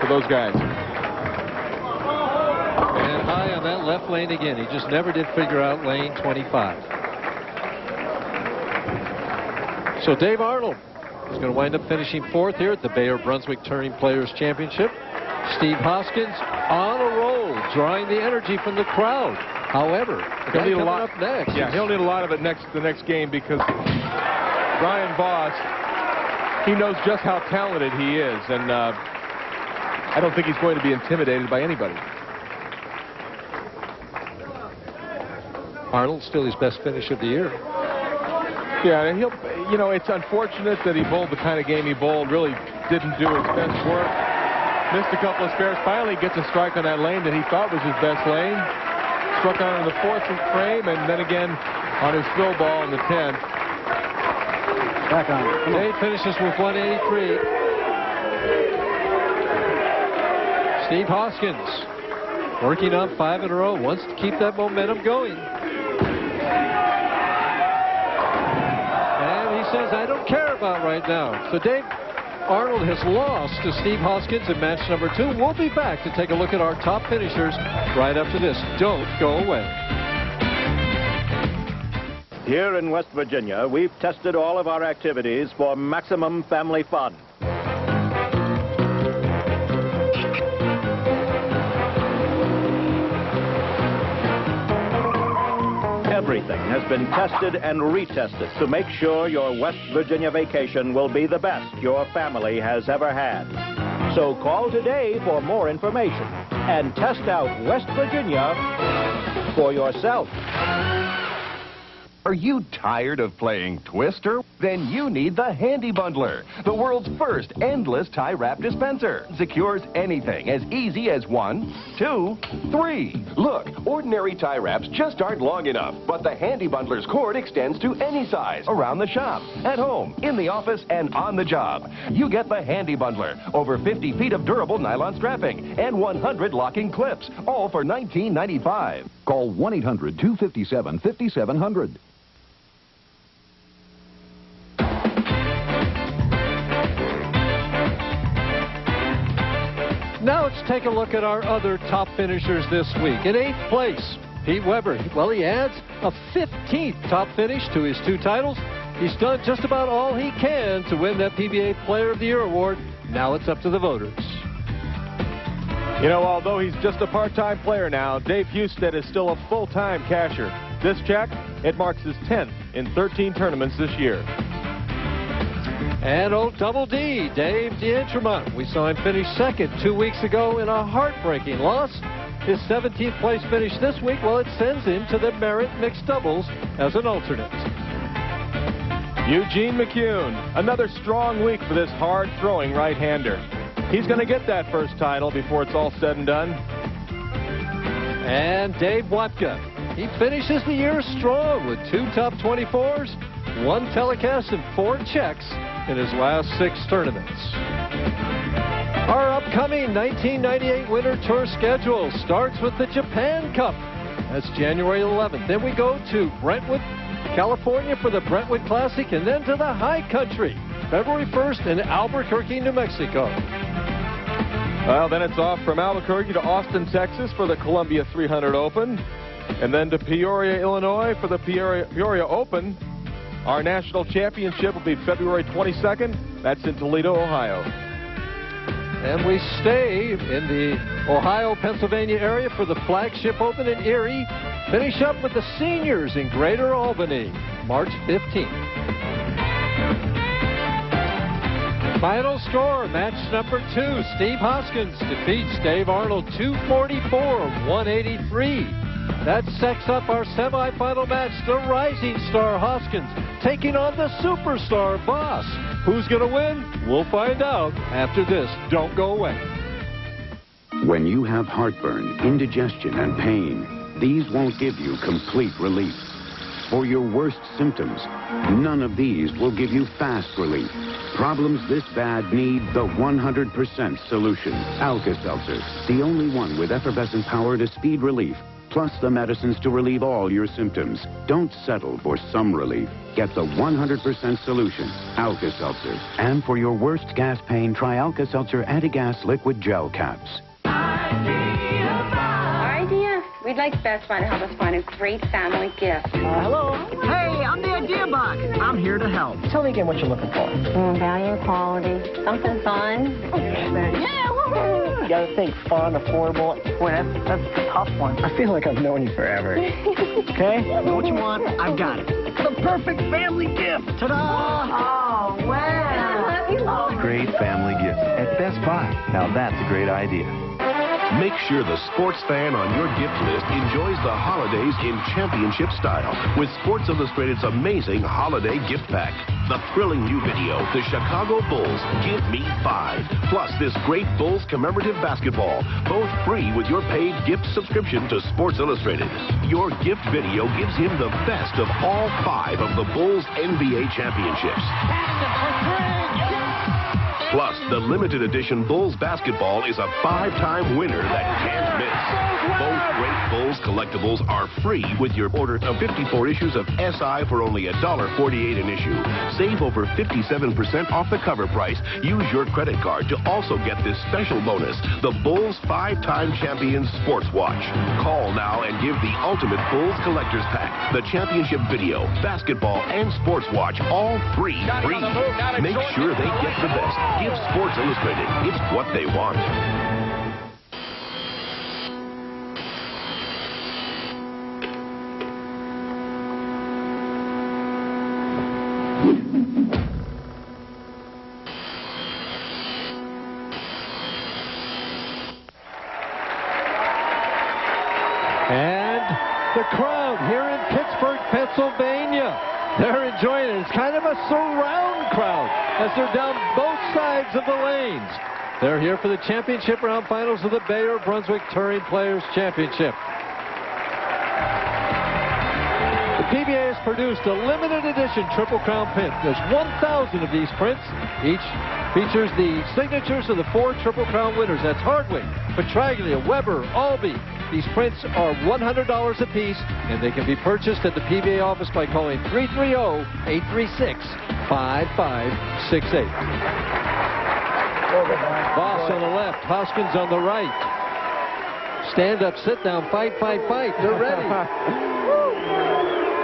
to those guys. And high on that left lane again. He just never did figure out lane 25. So Dave Arnold is going to wind up finishing 4th here at the Bayer Brunswick Touring Players Championship. Steve Hoskins on a roll, drawing the energy from the crowd. However, he'll need a lot up next. Yeah, he'll need a lot of it the next game, because Brian Voss, he knows just how talented he is, and I don't think he's going to be intimidated by anybody. Arnold still his best finish of the year. Yeah, and it's unfortunate that he bowled the kind of game he bowled, really didn't do his best work. Missed a couple of spares, finally gets a strike on that lane that he thought was his best lane. Struck on in the 4th frame, and then again on his throw ball in the 10th. Back on. Dave finishes with 183. Steve Hoskins working on 5 in a row, wants to keep that momentum going. says, I don't care about right now. So Dave Arnold has lost to Steve Hoskins in match number 2. We'll be back to take a look at our top finishers right after this. Don't go away. Here in West Virginia, we've tested all of our activities for maximum family fun. Everything has been tested and retested to make sure your West Virginia vacation will be the best your family has ever had. So call today for more information and test out West Virginia for yourself. Are you tired of playing Twister? Then you need the Handy Bundler, the world's first endless tie wrap dispenser. Secures anything as easy as 1, 2, 3. Look, ordinary tie wraps just aren't long enough, but the Handy Bundler's cord extends to any size around the shop, at home, in the office, and on the job. You get the Handy Bundler, over 50 feet of durable nylon strapping, and 100 locking clips, all for $19.95. Call 1-800-257-5700. Now let's take a look at our other top finishers this week. In 8th place, Pete Weber. Well, he adds a 15th top finish to his 2 titles. He's done just about all he can to win that PBA Player of the Year award. Now it's up to the voters. You know, although he's just a part-time player now, Dave Husted is still a full-time casher. This check, it marks his 10th in 13 tournaments this year. And old Double D, Dave D'Entremont. We saw him finish 2nd 2 weeks ago in a heartbreaking loss. His 17th place finish this week, well, it sends him to the Merit Mixed Doubles as an alternate. Eugene McCune, another strong week for this hard-throwing right-hander. He's going to get that first title before it's all said and done. And Dave Watka. He finishes the year strong with 2 top 24s, 1 telecast, and 4 checks in his last 6 tournaments. Our upcoming 1998 Winter Tour schedule starts with the Japan Cup. That's January 11th. Then we go to Brentwood, California for the Brentwood Classic, and then to the High Country, February 1st in Albuquerque, New Mexico. Well, then it's off from Albuquerque to Austin, Texas for the Columbia 300 Open, and then to Peoria, Illinois for the Peoria Open. Our national championship will be February 22nd. That's in Toledo, Ohio. And we stay in the Ohio-Pennsylvania area for the Flagship Open in Erie. Finish up with the seniors in Greater Albany, March 15th. Final score, match number 2. Steve Hoskins defeats Dave Arnold 244-183. That sets up our semifinal match. The rising star Hoskins taking on the superstar Voss. Who's going to win? We'll find out after this. Don't go away. When you have heartburn, indigestion, and pain, these won't give you complete relief. For your worst symptoms, none of these will give you fast relief. Problems this bad need the 100% solution. Alka-Seltzer, the only one with effervescent power to speed relief, plus the medicines to relieve all your symptoms. Don't settle for some relief. Get the 100% solution, Alka-Seltzer. And for your worst gas pain, try Alka-Seltzer Anti-Gas Liquid Gel Caps. Our idea, we'd like Best Buy to help us find a great family gift. Hello. Hey, I'm the Idea Box. I'm here to help. Tell me again what you're looking for. Value and quality, something fun. Yeah, woo-hoo. You gotta think fun, affordable. Boy, that's a tough one. I feel like I've known you forever. Okay, you know what you want? I've got it. The perfect family gift. Ta-da! Oh, wow. Great family gift at Best Buy. Now that's a great idea. Make sure the sports fan on your gift list enjoys the holidays in championship style with Sports Illustrated's amazing holiday gift pack. The thrilling new video, The Chicago Bulls, Give Me 5. Plus this great Bulls commemorative basketball, both free with your paid gift subscription to Sports Illustrated. Your gift video gives him the best of all 5 of the Bulls NBA championships. Plus, the limited edition Bulls basketball is a 5-time winner that can't miss. Both great Bulls collectibles are free with your order of 54 issues of SI for only $1.48 an issue. Save over 57% off the cover price. Use your credit card to also get this special bonus, the Bulls 5-time Champions Sports Watch. Call now and give the ultimate Bulls Collector's Pack, the championship video, basketball, and sports watch, all free. Make sure they get the best. Give Sports Illustrated. It's what they want. And the crowd here in Pittsburgh, Pennsylvania, they're enjoying it. It's kind of a surround crowd as they're down both sides of the lanes. They're here for the championship round finals of the Bayer Brunswick Touring Players Championship. The PBA has produced a limited edition Triple Crown pin. There's 1,000 of these prints. Each features the signatures of the 4 Triple Crown winners. That's Hardwick, Petraglia, Weber, Albee. These prints are $100 a piece, and they can be purchased at the PBA office by calling 330-836-5568. Voss on the left, Hoskins on the right. Stand up, sit down, fight, fight, fight. They're ready.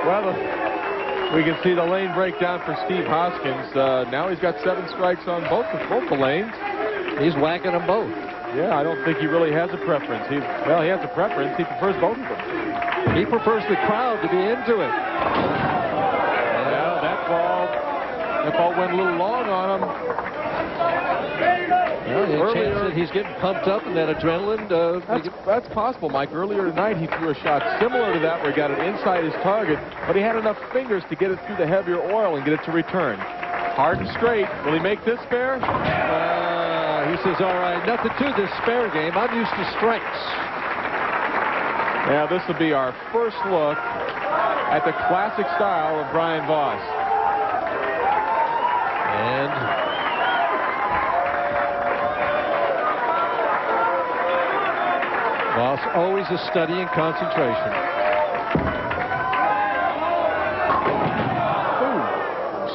Well, we can see the lane breakdown for Steve Hoskins. Now he's got 7 strikes on both the lanes. He's whacking them both. Yeah, I don't think he really has a preference. He has a preference. He prefers both of them. He prefers the crowd to be into it. Yeah, that ball went a little long on him. Well, the chance that he's getting pumped up and that adrenaline. That's possible, Mike. Earlier tonight, he threw a shot similar to that where he got it inside his target, but he had enough fingers to get it through the heavier oil and get it to return. Hard and straight. Will he make this fair? He says, all right, nothing to this spare game. I'm used to strikes. Now, this will be our first look at the classic style of Brian Voss. And Voss always a study in concentration.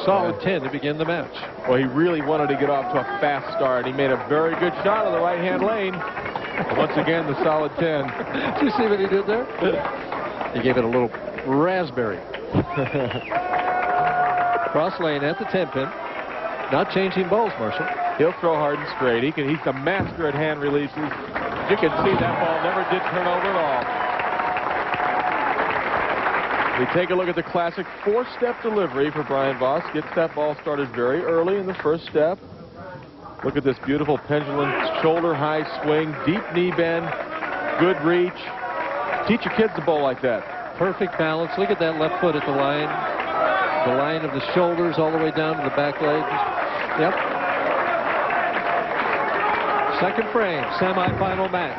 Solid 10 to begin the match. Well, he really wanted to get off to a fast start. He made a very good shot on the right-hand lane. Once again, the solid 10. Did you see what he did there? He gave it a little raspberry. Cross lane at the 10-pin. Not changing balls, Marshall. He'll throw hard and straight. He's a master at hand releases. You can see that ball never did turn over at all. We take a look at the classic 4-step delivery for Brian Voss. Gets that ball started very early in the first step. Look at this beautiful pendulum shoulder high swing, deep knee bend, good reach. Teach your kids to bowl like that. Perfect balance. Look at that left foot at the line. The line of the shoulders all the way down to the back leg. Yep. Second frame, semifinal match.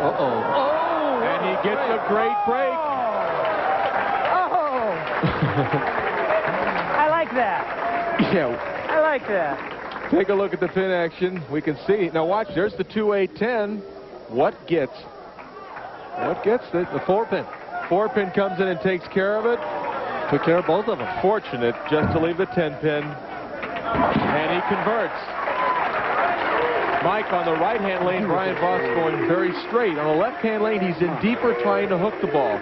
Uh-oh. He gets a great break. Oh! I like that. Yeah. I like that. Take a look at the pin action. We can see. Now watch, there's the 2-8-10. What gets it? The 4-pin. 4-pin comes in and takes care of it. Took care of both of them. Fortunate just to leave the 10-pin. And he converts. Mike, on the right-hand lane, Brian Voss going very straight. On the left-hand lane, he's in deeper trying to hook the ball.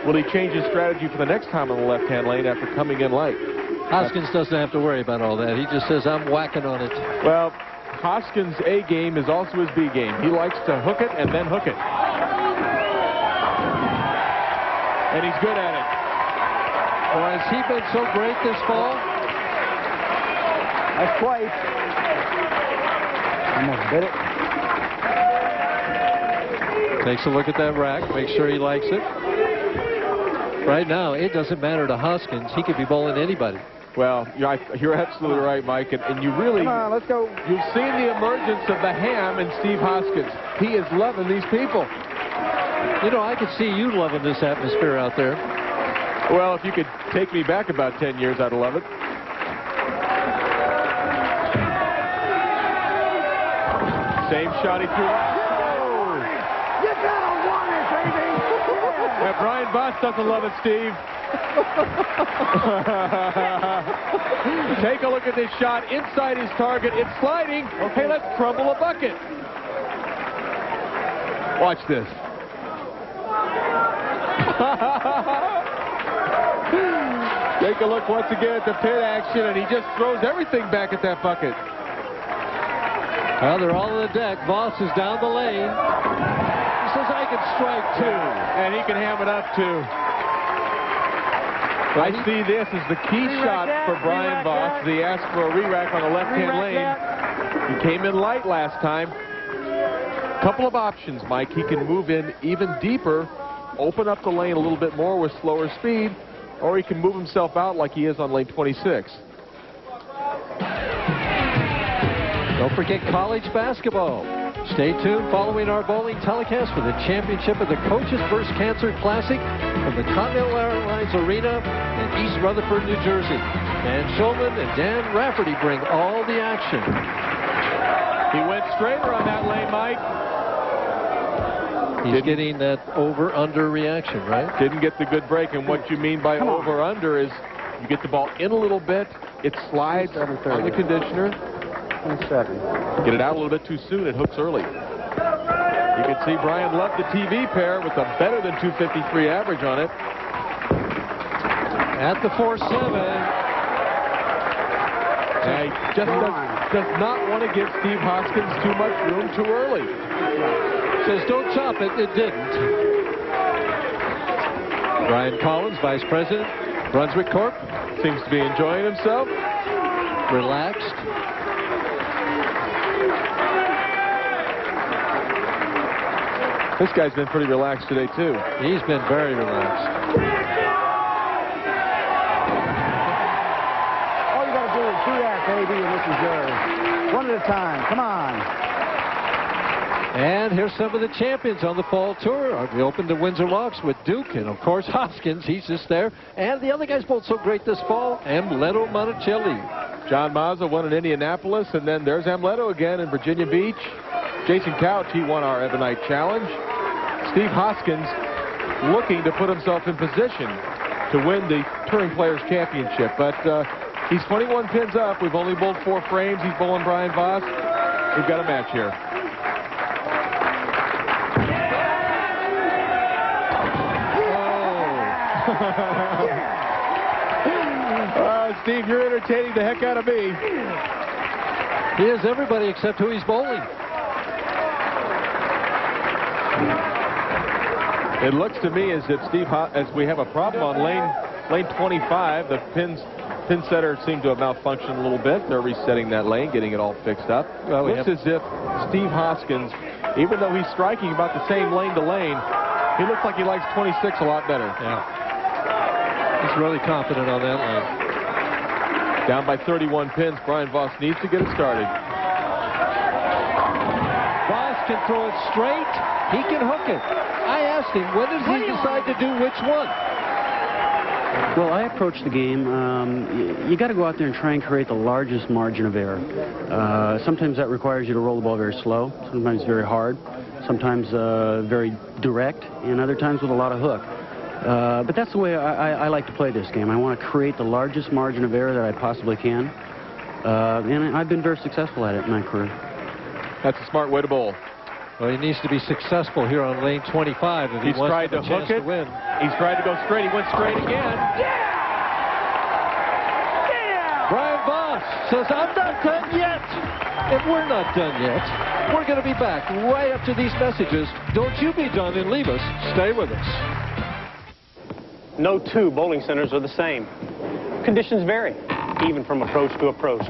Will he change his strategy for the next time on the left-hand lane after coming in light? Hoskins doesn't have to worry about all that. He just says, I'm whacking on it. Well, Hoskins' A game is also his B game. He likes to hook it and then hook it. And he's good at it. Well, has he been so great this fall? That's twice. Almost did it. Takes a look at that rack, make sure he likes it. Right now, it doesn't matter to Hoskins. He could be bowling anybody. Well, you're absolutely right, Mike. And you really... Come on, let's go. You've seen the emergence of the ham in Steve Hoskins. He is loving these people. You know, I could see you loving this atmosphere out there. Well, if you could take me back about 10 years, I'd love it. Same shot he threw. Yeah, Brian Voss doesn't love it, Steve. Take a look at this shot inside his target. It's sliding. Okay, let's crumble a bucket. Watch this. Take a look once again at the pit action, and he just throws everything back at that bucket. Well, they're all on the deck. Voss is down the lane. He says, I can strike too. And he can ham it up too. I see this as the key shot for Brian Voss. He asked for a re-rack on the left-hand lane. He came in light last time. Couple of options, Mike. He can move in even deeper, open up the lane a little bit more with slower speed, or he can move himself out like he is on lane 26. Don't forget college basketball. Stay tuned following our bowling telecast for the championship of the Coaches vs. Cancer Classic from the Continental Airlines Arena in East Rutherford, New Jersey. Dan Shulman and Dan Rafferty bring all the action. He went straighter on that lane, Mike. He's getting that over-under reaction, right? Didn't get the good break, and what you mean by over-under is you get the ball in a little bit, it slides on the conditioner. 27. Get it out a little bit too soon, it hooks early. You can see Brian loved the TV pair with a better than 253 average on it. At the 4-7. He just does not want to give Steve Hoskins too much room too early. Says don't chop it. It didn't. Brian Collins, Vice President, Brunswick Corp. Seems to be enjoying himself. Relaxed. This guy's been pretty relaxed today, too. He's been very relaxed. All you got to do is do that, baby, and this is yours. One at a time. Come on. And here's some of the champions on the fall tour. We opened the Windsor Locks with Duke and, of course, Hoskins. He's just there. And the other guys bowled so great this fall. Amleto Monticelli. John Mazza won in Indianapolis, and then there's Amleto again in Virginia Beach. Jason Couch, he won our Ebonite Challenge. Steve Hoskins looking to put himself in position to win the Touring Players Championship. But he's 21 pins up. We've only bowled 4 frames. He's bowling Brian Voss. We've got a match here. Steve, you're entertaining the heck out of me. He is everybody except who he's bowling. It looks to me as if as we have a problem on lane 25. The pin setter seemed to have malfunctioned a little bit. They're resetting that lane, getting it all fixed up. Well, looks as if Steve Hoskins, even though he's striking about the same lane to lane, he looks like he likes 26 a lot better. Yeah. He's really confident on that lane. Down by 31 pins. Brian Voss needs to get it started. Voss can throw it straight. He can hook it. I asked him, when does he decide to do which one? Well, I approach the game, you got to go out there and try and create the largest margin of error. Sometimes that requires you to roll the ball very slow, sometimes very hard, sometimes very direct, and other times with a lot of hook. But that's the way I like to play this game. I want to create the largest margin of error that I possibly can. And I've been very successful at it in my career. That's a smart way to bowl. Well, he needs to be successful here on lane 25 if he wants tried to hook it. Win. He's tried to go straight. He went straight again. Brian Voss says, I'm not done yet. And we're not done yet. We're going to be back right after these messages. Don't you be done and leave us. Stay with us. No two bowling centers are the same. Conditions vary, even from approach to approach.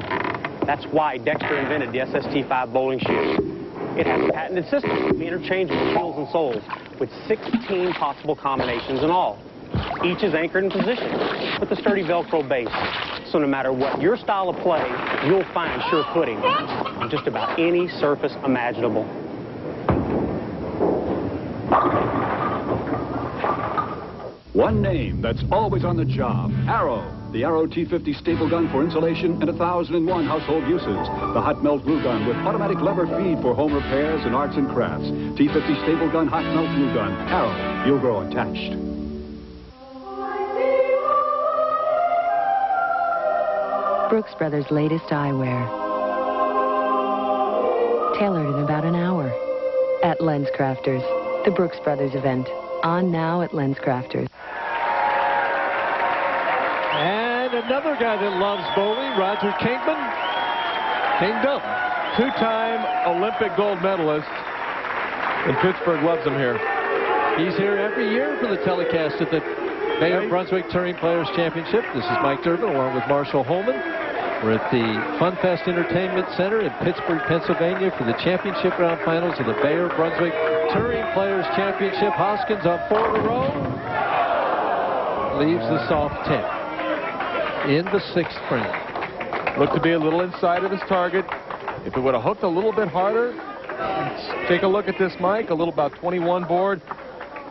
That's why Dexter invented the SST5 bowling shoe. It has a patented system of interchangeable heels and soles with 16 possible combinations in all. Each is anchored in position with a sturdy Velcro base. So no matter what your style of play, you'll find sure footing on just about any surface imaginable. One name that's always on the job, Arrow. the Arrow T50 staple gun for insulation and 1001 household uses. The hot melt glue gun with automatic lever feed for home repairs and arts and crafts. T50 staple gun hot melt glue gun. Arrow, you'll grow attached. Brooks Brothers' latest eyewear. Tailored in about an hour. At Lens Crafters, the Brooks Brothers event. On now at Lens Crafters. And another guy that loves bowling, Roger Kingman. Kingdom. Two-time Olympic gold medalist. And Pittsburgh loves him here. He's here every year for the telecast at the Mayor Brunswick Touring Players Championship. This is Mike Durbin along with Marshall Holman. We're at the Fun Fest Entertainment Center in Pittsburgh, Pennsylvania for the championship round finals of the Bayer Brunswick Touring Players Championship. Hoskins on 4 in a row. Leaves the soft 10 in the 6th frame. Looked to be a little inside of his target. If it would have hooked a little bit harder, let's take a look at this, Mike. A little about 21 board.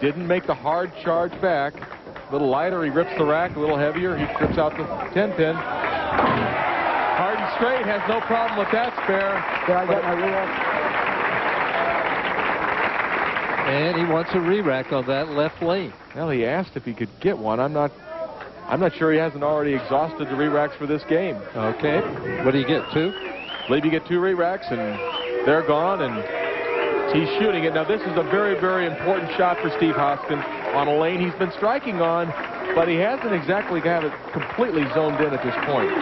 Didn't make the hard charge back. A little lighter, he rips the rack. A little heavier, he trips out the 10 pin. Hard and straight, has no problem with that spare. Yeah, I got my wheel. And he wants a re-rack on that left lane. Well, he asked if he could get one. I'm not sure he hasn't already exhausted the re-racks for this game. Okay. What do you get, 2? I believe you get 2 re-racks, and they're gone, and he's shooting it. Now, this is a very, very important shot for Steve Hoskins on a lane he's been striking on, but he hasn't exactly got it completely zoned in at this point.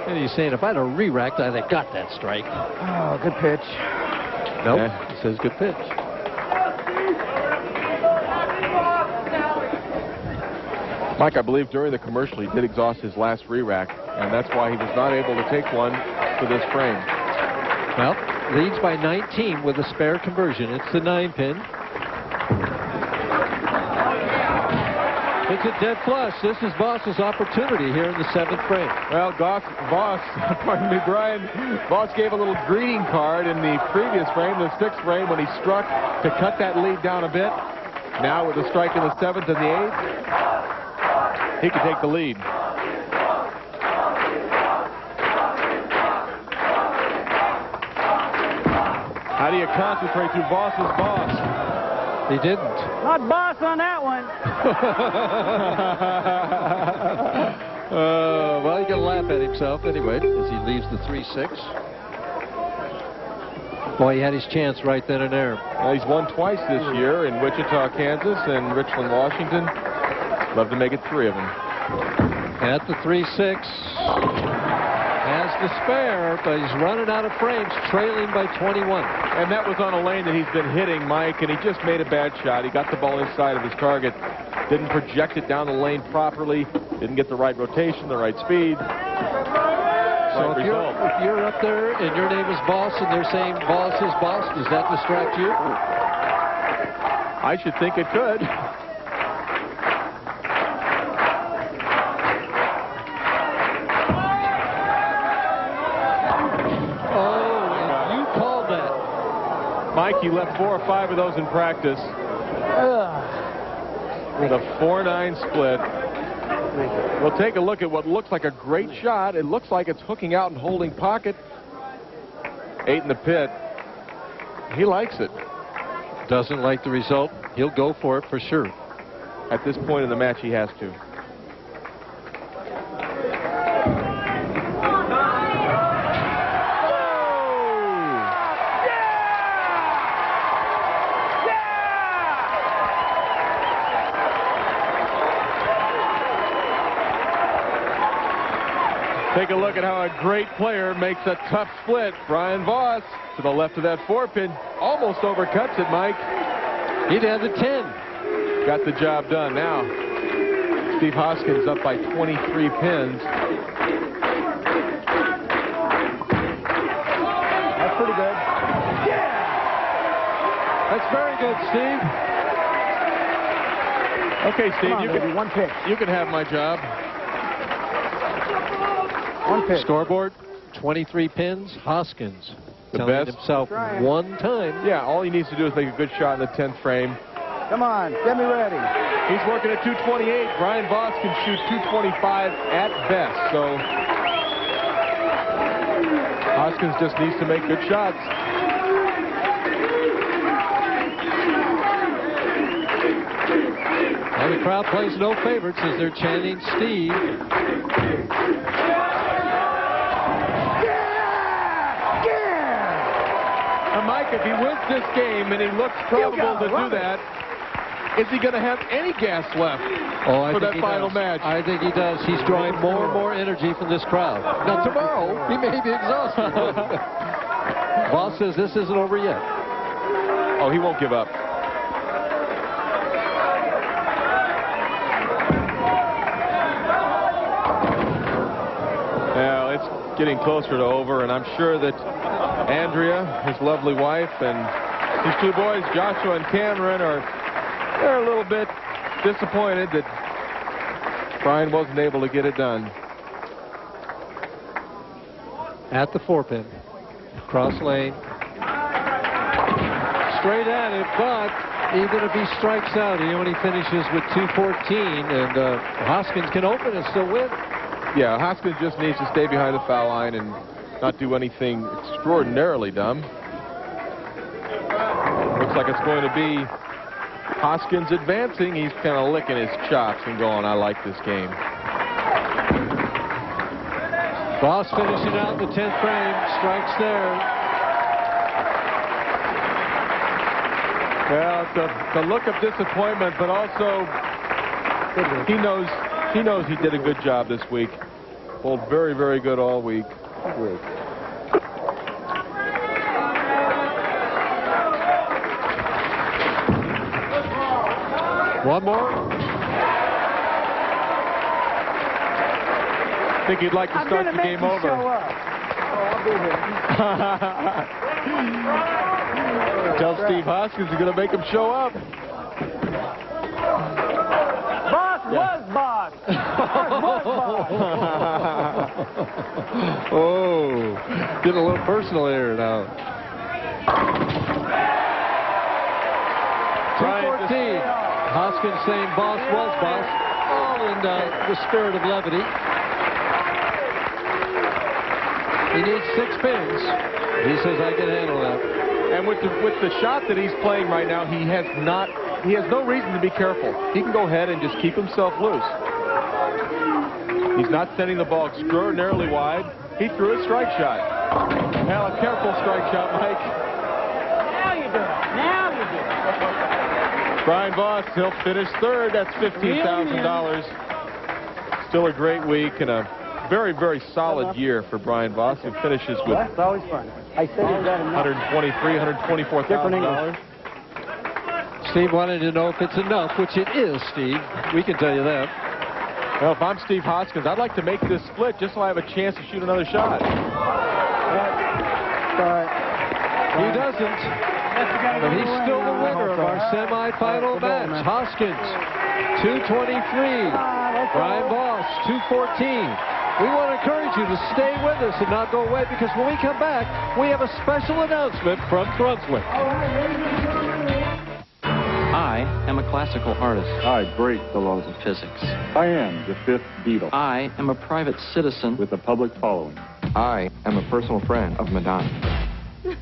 And he's saying, if I'd have re-racked, I'd have got that strike. Oh, good pitch. Nope. Yeah, it says good pitch. Mike, I believe during the commercial he did exhaust his last re-rack, and that's why he was not able to take one for this frame. Well, leads by 19 with a spare conversion. It's the 9 pin. It's a dead flush. This is Voss's opportunity here in the 7th frame. Well, Voss, pardon me, Brian, Voss gave a little greeting card in the previous frame, the 6th frame, when he struck to cut that lead down a bit. Now with a strike in the 7th and the 8th, he can take the lead. How do you concentrate through Voss's boss? He didn't. Not boss on that one. Well, he can laugh at himself anyway as he leaves the 3-6. Boy, he had his chance right then and there. Well, he's won twice this year in Wichita, Kansas, and Richland, Washington. Love to make it 3 of them. At the 3-6. Has the spare, but he's running out of frames, trailing by 21. And that was on a lane that he's been hitting, Mike, and he just made a bad shot. He got the ball inside of his target, didn't project it down the lane properly, didn't get the right rotation, the right speed. So if you're up there and your name is Voss and they're saying Voss is boss, does that distract you? I should think it could. Mike, you left 4 or 5 of those in practice. With a 4-9 split. We'll take a look at what looks like a great shot. It looks like it's hooking out and holding pocket. 8 in the pit. He likes it. Doesn't like the result. He'll go for it for sure. At this point in the match, he has to. Take a look at how a great player makes a tough split. Brian Voss to the left of that 4-pin. Almost overcuts it, Mike. He'd have the 10. Got the job done. Now, Steve Hoskins up by 23 pins. That's pretty good. Yeah! That's very good, Steve. Okay, Steve, on, baby, one pitch. You can have my job. One pitch. Scoreboard, 23 pins. Hoskins, telling himself one time. Yeah, all he needs to do is make a good shot in the 10th frame. Come on, get me ready. He's working at 228. Brian Voss can shoot 225 at best. So Hoskins just needs to make good shots. And the crowd plays no favorites as they're chanting Steve. Now, Mike, if he wins this game, and he looks probable to do that, is he going to have any gas left for that final match? I think he does. He's drawing more and more energy from this crowd. Now, tomorrow, he may be exhausted. Voss says this isn't over yet. Oh, he won't give up. Now, it's getting closer to over, and I'm sure that Andrea, his lovely wife, and these two boys, Joshua and Cameron, they're a little bit disappointed that Brian wasn't able to get it done. At the 4-pin. Cross lane. Straight at it, but even if he strikes out, he only finishes with 214, and Hoskins can open and still win. Yeah, Hoskins just needs to stay behind the foul line and not do anything extraordinarily dumb. Looks like it's going to be Hoskins advancing. He's kind of licking his chops and going, I like this game. Voss finishing out the 10th frame. Strikes there. Well, it's a look of disappointment, but also he knows he did a good job this week. Pulled very, very good all week. One more. I think he'd like to start the game over. Show up. Oh, I'll be here. Tell Steve Hoskins he's going to make him show up. Boss was boss. Boss was boss. Oh, getting a little personal here now. 214. Hoskins saying boss was boss. All in the spirit of levity. He needs 6 pins. He says I can handle that. And with the shot that he's playing right now, he has no reason to be careful. He can go ahead and just keep himself loose. He's not sending the ball extraordinarily wide. He threw a strike shot. Now a careful strike shot, Mike. Now you do it. Now you do it. Brian Voss, he'll finish third. That's $15,000. Still a great week and a very, very solid year for Brian Voss. He finishes with That's always fun. I said $124,000. Steve wanted to know if it's enough, which it is, Steve. We can tell you that. Well, if I'm Steve Hoskins, I'd like to make this split just so I have a chance to shoot another shot. He doesn't. But he's still the winner of our semifinal match. Hoskins, 223. Brian Voss, 214. We want to encourage you to stay with us and not go away, because when we come back, we have a special announcement from Brunswick. I am a classical artist. I break the laws of Physics. I am the 5th Beatle. I am a private citizen with a public following. I am a personal friend of Madonna.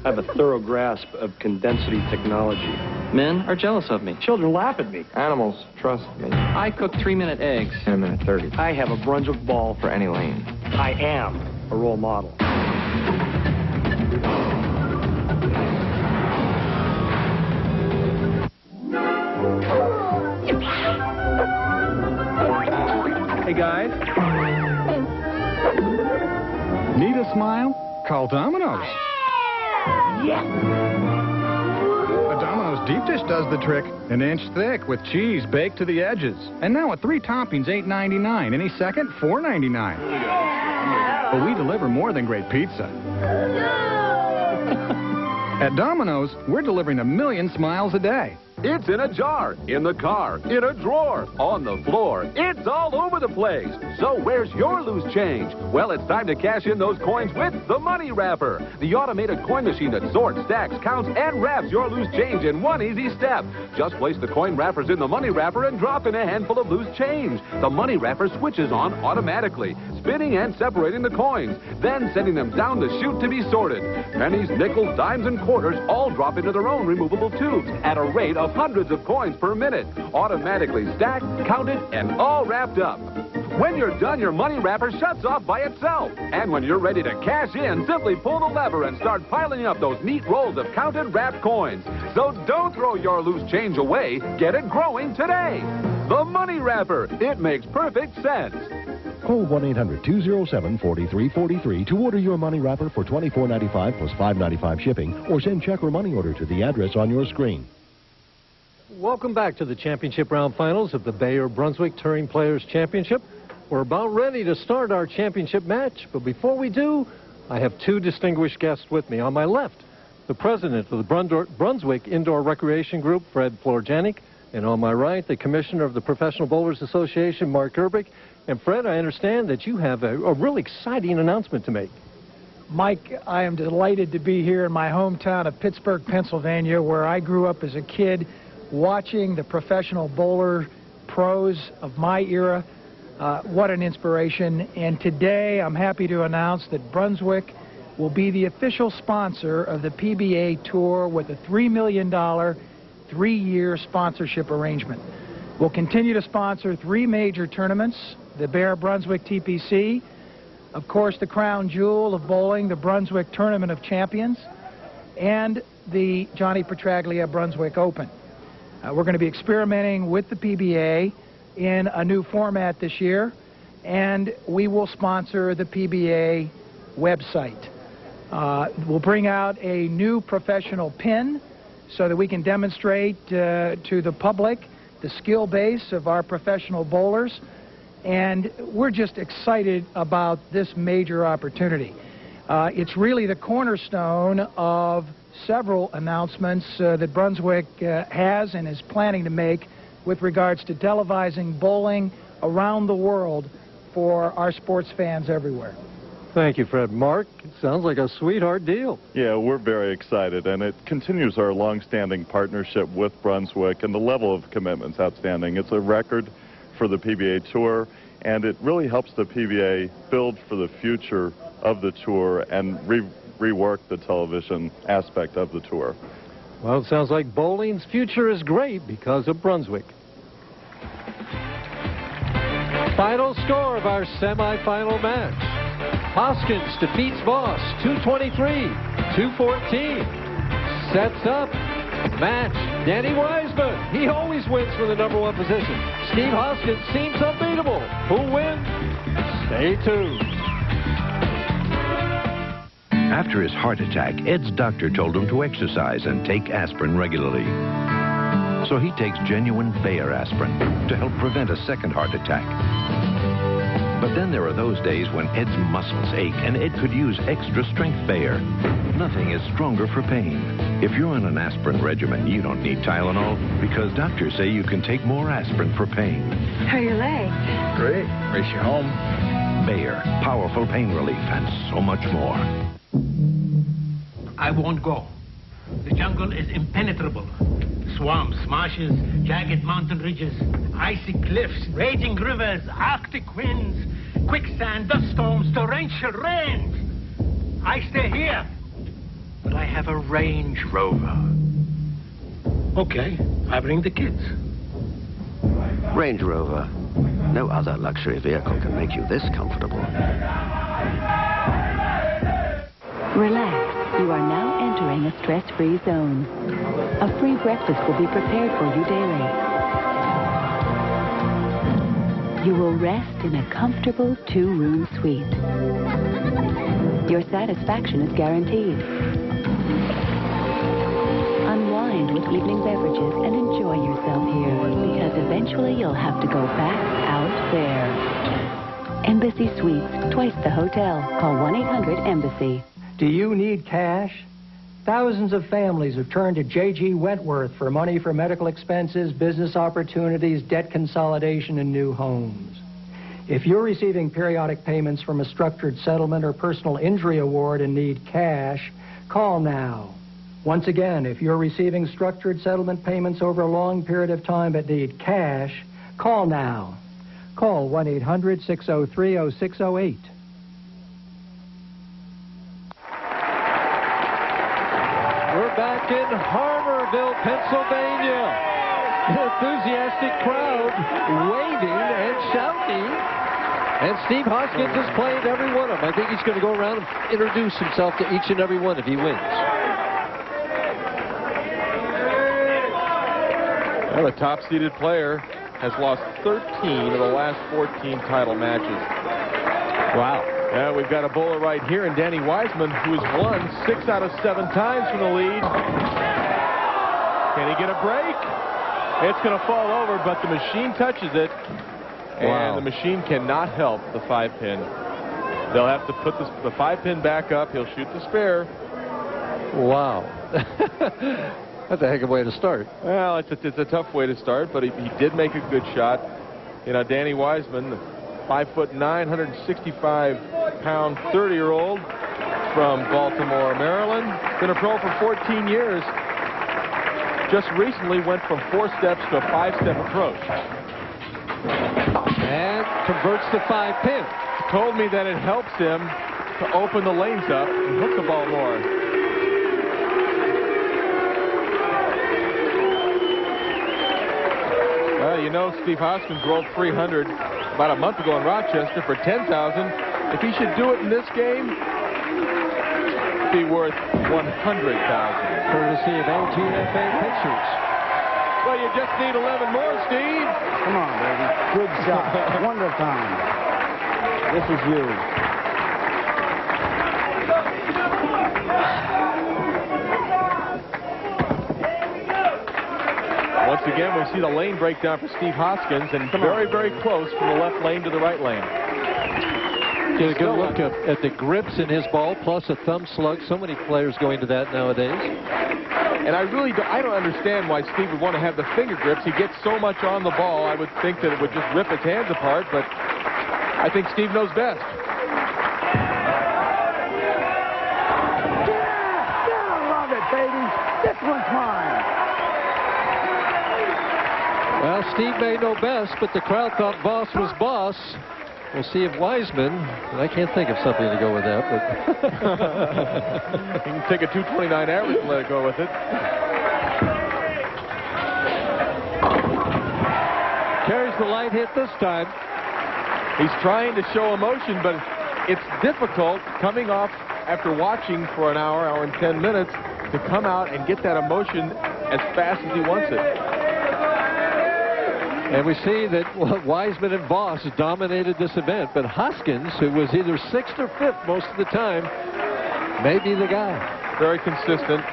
I have a thorough grasp of condensity technology. Men are jealous of me. Children laugh at me. Animals trust me. I cook 3-minute eggs. In a minute 30. I have a Brunswick ball For any lane. I am a role model. Hey, guys. Need a smile? Call Domino's. Yes. A Domino's deep dish does the trick. An inch thick with cheese baked to the edges. And now at 3 toppings, $8.99. Any second, $4.99. But we deliver more than great pizza. At Domino's, we're delivering 1 million smiles a day. It's in a jar, in the car, in a drawer, on the floor. It's all over the place. So where's your loose change? Well, it's time to cash in those coins with the Money Wrapper, the automated coin machine that sorts, stacks, counts, and wraps your loose change in one easy step. Just place the coin wrappers in the Money Wrapper and drop in a handful of loose change. The Money Wrapper switches on automatically, spinning and separating the coins, then sending them down the chute to be sorted. Pennies, nickels, dimes, and quarters all drop into their own removable tubes at a rate of hundreds of coins per minute, automatically stacked, counted, and all wrapped up. When you're done, your Money Wrapper shuts off by itself. And when you're ready to cash in, simply pull the lever and start piling up those neat rolls of counted wrapped coins. So don't throw your loose change away. Get it growing today. The Money Wrapper. It makes perfect sense. Call 1-800-207-4343 to order your Money Wrapper for $24.95 plus $5.95 shipping, or send check or money order to the address on your screen. Welcome back to the championship round finals of the Bayer Brunswick Touring Players Championship. We're about ready to start our championship match, but before we do, I have two distinguished guests with me. On my left, the president of the Brunswick Indoor Recreation Group, Fred Florjanik, and on my right, the commissioner of the Professional Bowlers Association, Mark Erbich. And Fred, I understand that you have a really exciting announcement to make. Mike, I am delighted to be here in my hometown of Pittsburgh, Pennsylvania, where I grew up as a kid watching the professional bowler pros of my era. What an inspiration. And today I'm happy to announce that Brunswick will be the official sponsor of the PBA Tour with a $3 million three-year sponsorship arrangement. We'll continue to sponsor 3 major tournaments: the Bayer Brunswick TPC, of course the crown jewel of bowling, the Brunswick Tournament of Champions, and the Johnny Petraglia Brunswick Open. We're going to be experimenting with the PBA in a new format this year, and we will sponsor the PBA website. We'll bring out a new professional pin so that we can demonstrate to the public the skill base of our professional bowlers, and we're just excited about this major opportunity. It's really the cornerstone of several announcements that Brunswick has and is planning to make with regards to televising bowling around the world for our sports fans everywhere. Thank you, Fred. Mark, it sounds like a sweetheart deal. Yeah, we're very excited, and it continues our long-standing partnership with Brunswick, and the level of commitment's outstanding. It's a record for the PBA Tour, and it really helps the PBA build for the future of the tour and rework the television aspect of the tour. Well, it sounds like bowling's future is great because of Brunswick. Final score of our semifinal match. Hoskins defeats Voss 223-214. Sets up match Danny Wiseman. He always wins for the #1 position. Steve Hoskins seems unbeatable. Who'll win? Stay tuned. After his heart attack, Ed's doctor told him to exercise and take aspirin regularly. So he takes genuine Bayer aspirin to help prevent a second heart attack. But then there are those days when Ed's muscles ache and Ed could use extra strength Bayer. Nothing is stronger for pain. If you're on an aspirin regimen, you don't need Tylenol because doctors say you can take more aspirin for pain. How are your legs? Great. Race you home. Bayer, powerful pain relief and so much more. I won't go. The jungle is impenetrable. Swamps, marshes, jagged mountain ridges, icy cliffs, raging rivers, arctic winds, quicksand, dust storms, torrential rains. I stay here, but I have a Range Rover. Okay, I bring the kids. Range Rover. No other luxury vehicle can make you this comfortable. Relax. You are now entering a stress-free zone. A free breakfast will be prepared for you daily. You will rest in a comfortable 2-room suite. Your satisfaction is guaranteed. Unwind with evening beverages and enjoy yourself here, because eventually you'll have to go back out there. Embassy Suites, twice the hotel. Call 1-800-EMBASSY. Do you need cash? Thousands of families have turned to J.G. Wentworth for money for medical expenses, business opportunities, debt consolidation, and new homes. If you're receiving periodic payments from a structured settlement or personal injury award and need cash, call now. Once again, if you're receiving structured settlement payments over a long period of time but need cash, call now. Call 1-800-603-0608. We're back in Harborville, Pennsylvania. An enthusiastic crowd waving and shouting. And Steve Hoskins has played every one of them. I think he's going to go around and introduce himself to each and every one if he wins. Well, the top-seeded player has lost 13 of the last 14 title matches. Wow. Yeah, we've got a bowler right here in Danny Wiseman, who has won 6 out of 7 times from the lead. Can he get a break? It's going to fall over, but the machine touches it. Wow. And the machine cannot help the 5-pin. They'll have to put the 5-pin back up. He'll shoot the spare. Wow. That's a heck of a way to start. Well, it's a tough way to start, but he did make a good shot. You know, Danny Wiseman, the 5'9", 165-pound 30-year-old from Baltimore, Maryland. Been a pro for 14 years. Just recently went from 4 steps to a 5-step approach. And converts the 5-pin. Told me that it helps him to open the lanes up and hook the ball more. Well, you know, Steve Hoskins rolled 300 about a month ago in Rochester for $10,000. If he should do it in this game, it'd be worth $100,000. Courtesy of LGFA Pictures. Well, you just need 11 more, Steve. Come on, baby. Good shot. Wonder time. This is you. Once again, we see the lane breakdown for Steve Hoskins, and very, very close from the left lane to the right lane. Get a good look at the grips in his ball, plus a thumb slug. So many players going to that nowadays. And I don't understand why Steve would want to have the finger grips. He gets so much on the ball, I would think that it would just rip his hands apart, but I think Steve knows best. Yeah, I love it, baby. This one's mine. Well, Steve may know best, but the crowd thought Voss was boss. We'll see if Wiseman, and I can't think of something to go with that, but he can take a 229 average and let it go with it. Carries the light hit this time. He's trying to show emotion, but it's difficult coming off after watching for an hour and 10 minutes to come out and get that emotion as fast as he wants it. And we see that Wiseman and Voss dominated this event, but Hoskins, who was either 6th or 5th most of the time, may be the guy. Very consistent.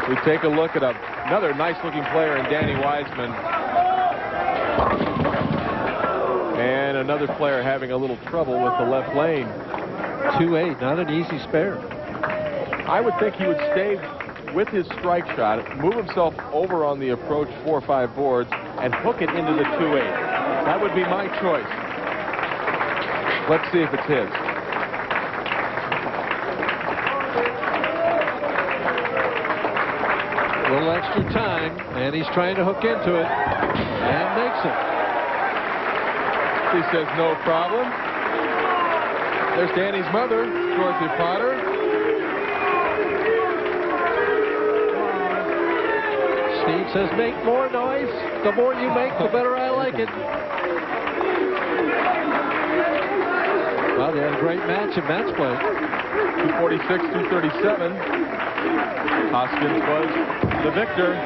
We take a look at another nice-looking player in Danny Wiseman. And another player having a little trouble with the left lane. 2-8, not an easy spare. I would think he would stay with his strike shot, move himself over on the approach 4 or 5 boards, and hook it into the 2-8. That would be my choice. Let's see if it's his. A little extra time, and he's trying to hook into it, and makes it. He says no problem. There's Danny's mother, Dorothy Potter. Steve says, make more noise. The more you make, the better I like it. Well, they had a great match in match play. 246, 237. Hoskins was the victor.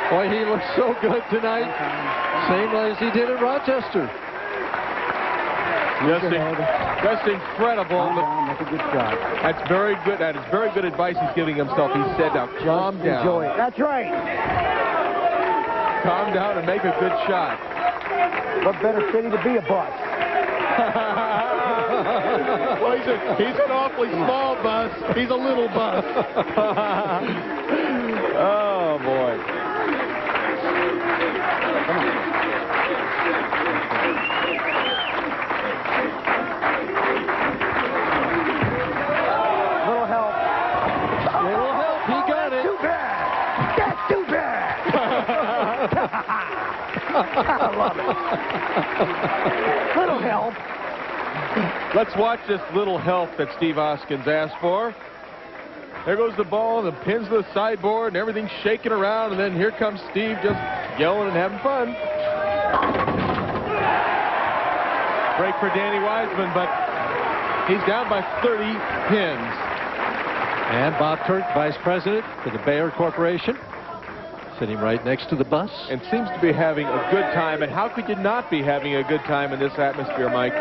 Boy, he looks so good tonight. Same as he did in Rochester. Just incredible. That's a good shot. That's very good. That is very good advice he's giving himself. He said, now calm down. Enjoy it. That's right. Calm down and make a good shot. What better city to be a boss? Well, he's an awfully small bus. He's a little bus. Oh, boy. Come on. Little help. Little help. He got it. Too bad. That's too bad. I love it. Little help. Let's watch this little help that Steve Hoskins asked for. There goes the ball, the pins to the sideboard, and everything's shaking around, and then here comes Steve just yelling and having fun. Break for Danny Wiseman, but he's down by 30 pins. And Bob Turk, Vice President for the Bayer Corporation, sitting right next to the bus. And seems to be having a good time. And how could you not be having a good time in this atmosphere, Mike?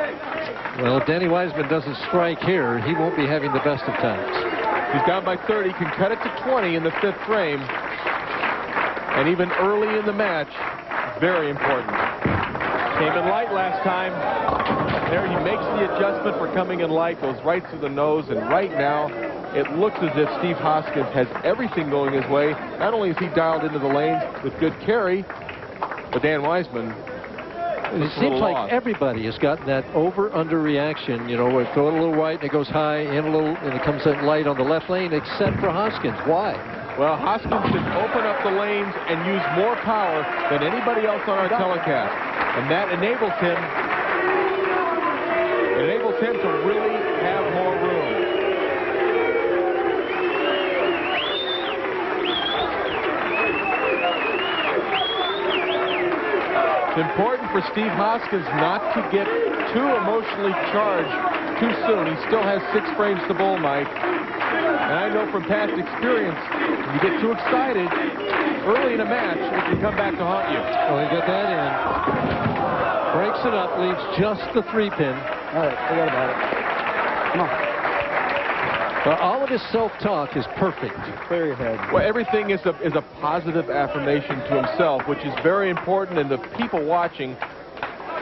Well, if Danny Wiseman doesn't strike here, he won't be having the best of times. He's down by 30, can cut it to 20 in the 5th frame. And even early in the match, very important. Came in light last time. There he makes the adjustment for coming in light, goes right through the nose, and right now it looks as if Steve Hoskins has everything going his way. Not only is he dialed into the lanes with good carry, but Dan Wiseman. It seems like everybody has gotten that over-under reaction, you know, where it goes a little right and it goes high, in a little, and it comes in light on the left lane, except for Hoskins. Why? Well, Hoskins can open up the lanes and use more power than anybody else on our telecast. And that enables him to really have more room. It's important for Steve Hoskins not to get too emotionally charged too soon. He still has 6 frames to bowl, Mike. And I know from past experience, when you get too excited early in a match, it can come back to haunt you. Well, he got that in. Breaks it up, leaves just the 3-pin. All right, forget about it. Come on. Well, all of his self-talk is perfect. Clear your head. Well, everything is a positive affirmation to himself, which is very important. And the people watching,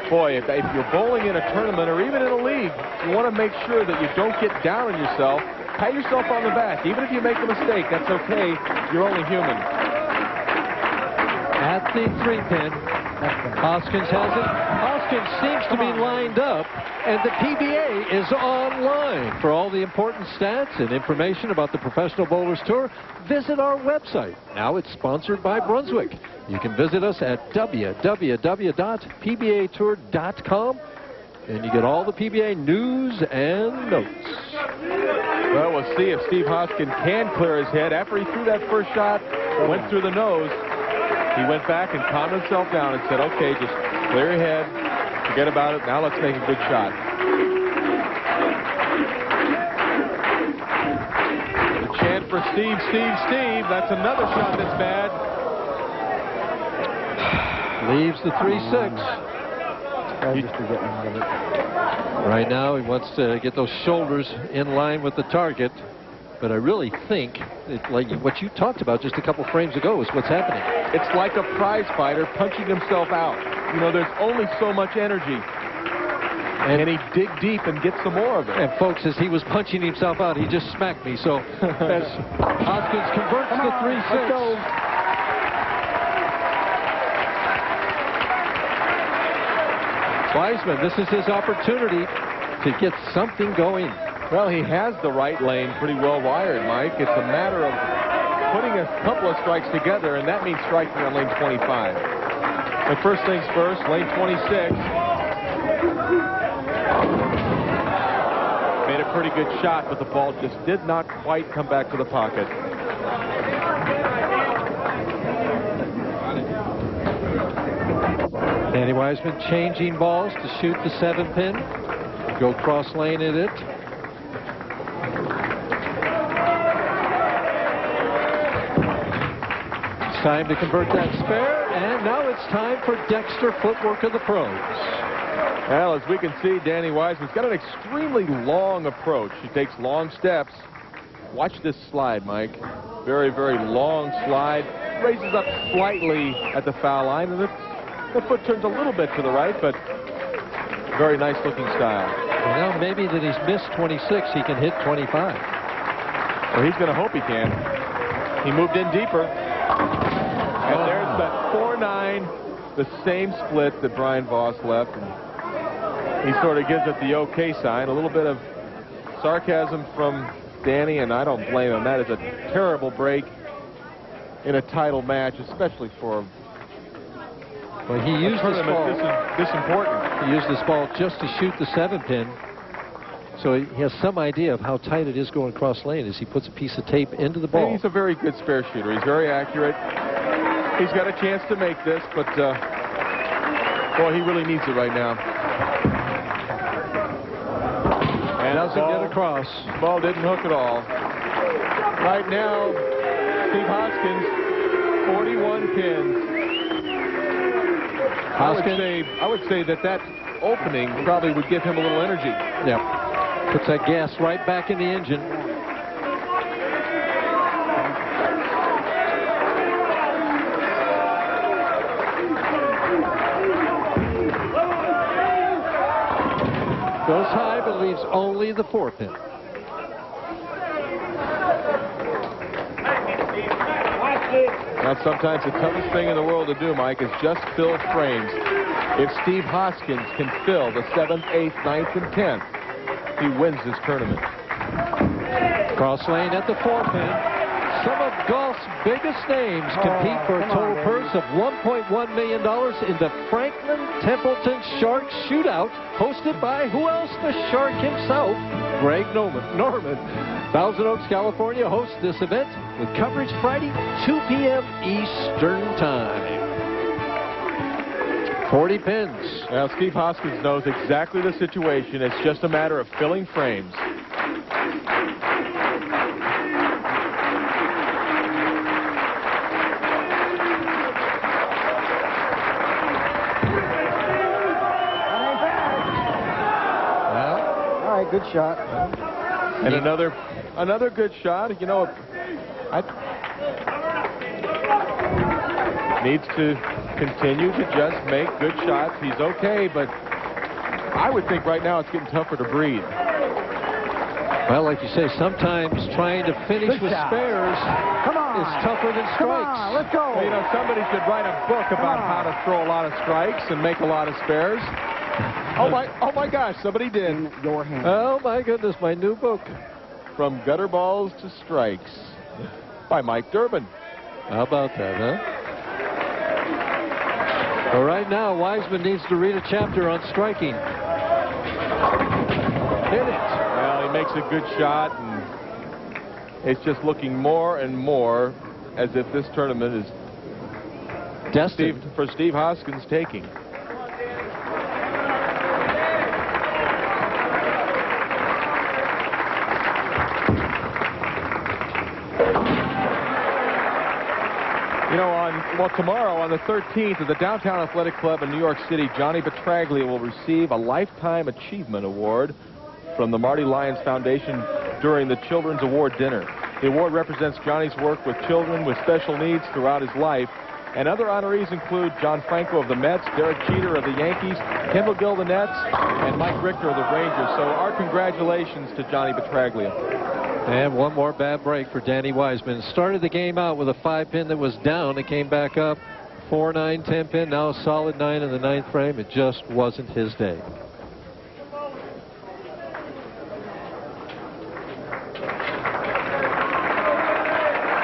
boy, if you're bowling in a tournament or even in a league, you want to make sure that you don't get down on yourself. Pat yourself on the back. Even if you make a mistake, that's okay. You're only human. At the 3-pin, Hoskins has it. Hoskins seems to be lined up, and the PBA is online. For all the important stats and information about the Professional Bowlers Tour, visit our website. Now it's sponsored by Brunswick. You can visit us at www.pbatour.com, and you get all the PBA news and notes. Well, we'll see if Steve Hoskins can clear his head. After he threw that first shot, went through the nose, he went back and calmed himself down and said, okay, just clear your head, forget about it, now let's make a good shot. The chant for Steve, Steve, Steve. That's another shot that's bad. Leaves the 3-6. Right now, he wants to get those shoulders in line with the target. But I really think, like what you talked about just a couple frames ago, is what's happening. It's like a prize fighter punching himself out. You know, there's only so much energy. And he dig deep and get some more of it. And folks, as he was punching himself out, he just smacked me. So as Hoskins converts the 3-6. Wiseman, this is his opportunity to get something going. Well, he has the right lane pretty well wired, Mike. It's a matter of putting a couple of strikes together, and that means striking on lane 25. But first things first, lane 26. Made a pretty good shot, but the ball just did not quite come back to the pocket. Danny Wiseman changing balls to shoot the 7-pin. Go cross lane at it. It's time to convert that spare, and now it's time for Dexter footwork of the pros. Well, as we can see, Danny Wiseman's got an extremely long approach. He takes long steps. Watch this slide, Mike. Very, very long slide. Raises up slightly at the foul line, and the foot turns a little bit to the right, but very nice looking style. Well, now maybe that he's missed 26, he can hit 25. Well, he's going to hope he can. He moved in deeper. And there's that 4-9, the same split that Brian Voss left. And he sort of gives it the okay sign. A little bit of sarcasm from Danny, and I don't blame him. That is a terrible break in a title match, especially for well, he used this ball. This important. He used this ball just to shoot the 7-pin. So he has some idea of how tight it is going across lane as he puts a piece of tape into the ball. And he's a very good spare shooter. He's very accurate. He's got a chance to make this, but boy, he really needs it right now. And doesn't get across. Ball didn't hook at all. Right now, Steve Hoskins, 41 pins. I would say that opening probably would give him a little energy. Yeah. Puts that gas right back in the engine. Goes high, but leaves only the 4-pin. Now, sometimes the toughest thing in the world to do, Mike, is just fill frames. If Steve Hoskins can fill the 7th, 8th, 9th, and 10th, he wins this tournament. Cross lane at the 4-pin. Some of golf's biggest names compete for a total purse of $1.1 million in the Franklin Templeton Shark Shootout, hosted by who else? The Shark himself, Greg Norman. Thousand Oaks, California hosts this event with coverage Friday, 2 p.m. Eastern Time. 40 pins. Now, Steve Hoskins knows exactly the situation. It's just a matter of filling frames. Good shot. And another good shot. You know, needs to continue to just make good shots. He's okay, but I would think right now it's getting tougher to breathe. Well, like you say, sometimes trying to finish with spares is tougher than strikes. Come on, let's go. Well, you know, somebody should write a book about how to throw a lot of strikes and make a lot of spares. Oh my gosh, somebody did. In your hand. Oh my goodness, my new book. From Gutter Balls to Strikes by Mike Durbin. How about that, huh? Well, right now, Wiseman needs to read a chapter on striking. Hit it. Well, he makes a good shot, and it's just looking more and more as if this tournament is destined for Steve Hoskins' taking. You know, tomorrow on the 13th at the Downtown Athletic Club in New York City, Johnny Petraglia will receive a Lifetime Achievement Award from the Marty Lyons Foundation during the Children's Award Dinner. The award represents Johnny's work with children with special needs throughout his life. And other honorees include John Franco of the Mets, Derek Jeter of the Yankees, Kendall Gill of the Nets, and Mike Richter of the Rangers. So our congratulations to Johnny Petraglia. And one more bad break for Danny Wiseman. Started the game out with a 5-pin that was down. It came back up. 4, 9, 10 pin. Now a solid 9 in the 9th frame. It just wasn't his day.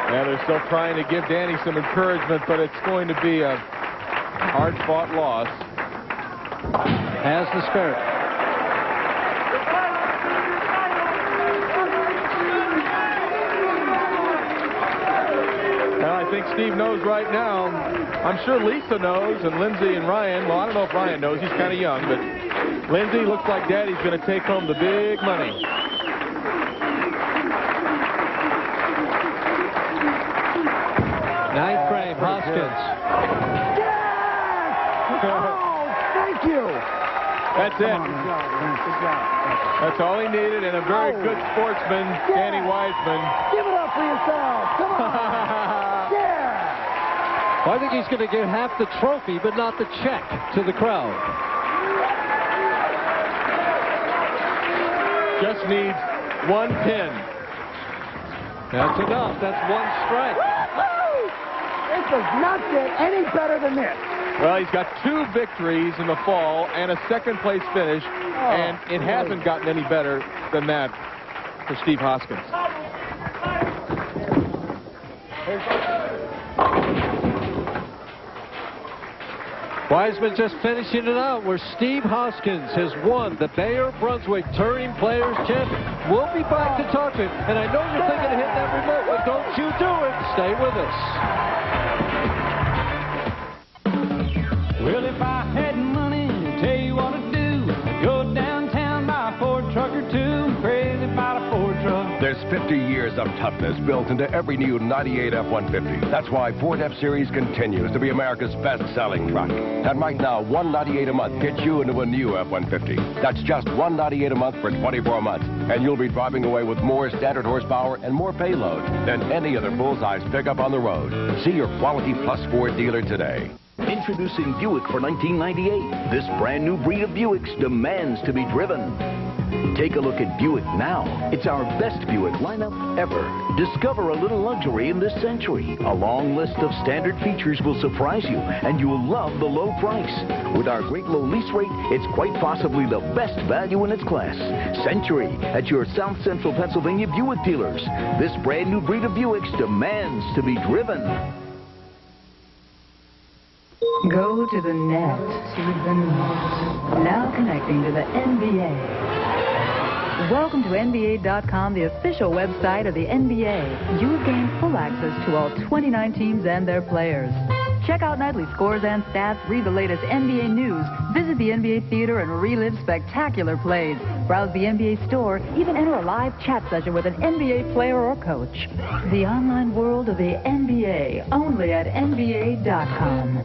Yeah, they're still trying to give Danny some encouragement, but it's going to be a hard-fought loss. Has the spirit. Well, I think Steve knows right now. I'm sure Lisa knows, and Lindsay and Ryan. Well, I don't know if Ryan knows. He's kind of young, but Lindsay, looks like Daddy's going to take home the big money. Ninth frame, Hoskins. Yes! Oh, thank you. That's it. Good job. That's all he needed, and a very good sportsman, Danny Wiseman. Give it up for yourself. Come on. Yeah. Well, I think he's going to give half the trophy, but not the check to the crowd. Just needs one pin. That's enough. That's one strike. It does not get any better than this. Well, he's got 2 victories in the fall and a second-place finish, and it hasn't gotten any better than that for Steve Hoskins. Wiseman just finishing it out where Steve Hoskins has won the Bayer Brunswick Touring Players Championship. We'll be back to talk to him. And I know you're thinking of hitting that remote, but don't you do it. Stay with us. Well, if I had money, I'd tell you what to do. Go downtown, buy a Ford truck or two. Crazy about a Ford truck. There's 50 years of toughness built into every new 98 F-150. That's why Ford F-Series continues to be America's best-selling truck. And right now, $198 a month gets you into a new F-150. That's just $198 a month for 24 months. And you'll be driving away with more standard horsepower and more payload than any other full-size pickup on the road. See your Quality Plus Ford dealer today. Introducing Buick for 1998. This brand new breed of Buicks demands to be driven. Take a look at Buick now. It's our best Buick lineup ever. Discover a little luxury in this century. A long list of standard features will surprise you, and you'll love the low price. With our great low lease rate, it's quite possibly the best value in its class. Century at your South Central Pennsylvania Buick dealers. This brand new breed of Buicks demands to be driven. Go to the net. Now connecting to the NBA. Welcome to NBA.com, the official website of the NBA. You've gained full access to all 29 teams and their players. Check out nightly scores and stats, read the latest NBA news, visit the NBA theater, and relive spectacular plays. Browse the NBA store, even enter a live chat session with an NBA player or coach. The online world of the NBA, only at NBA.com.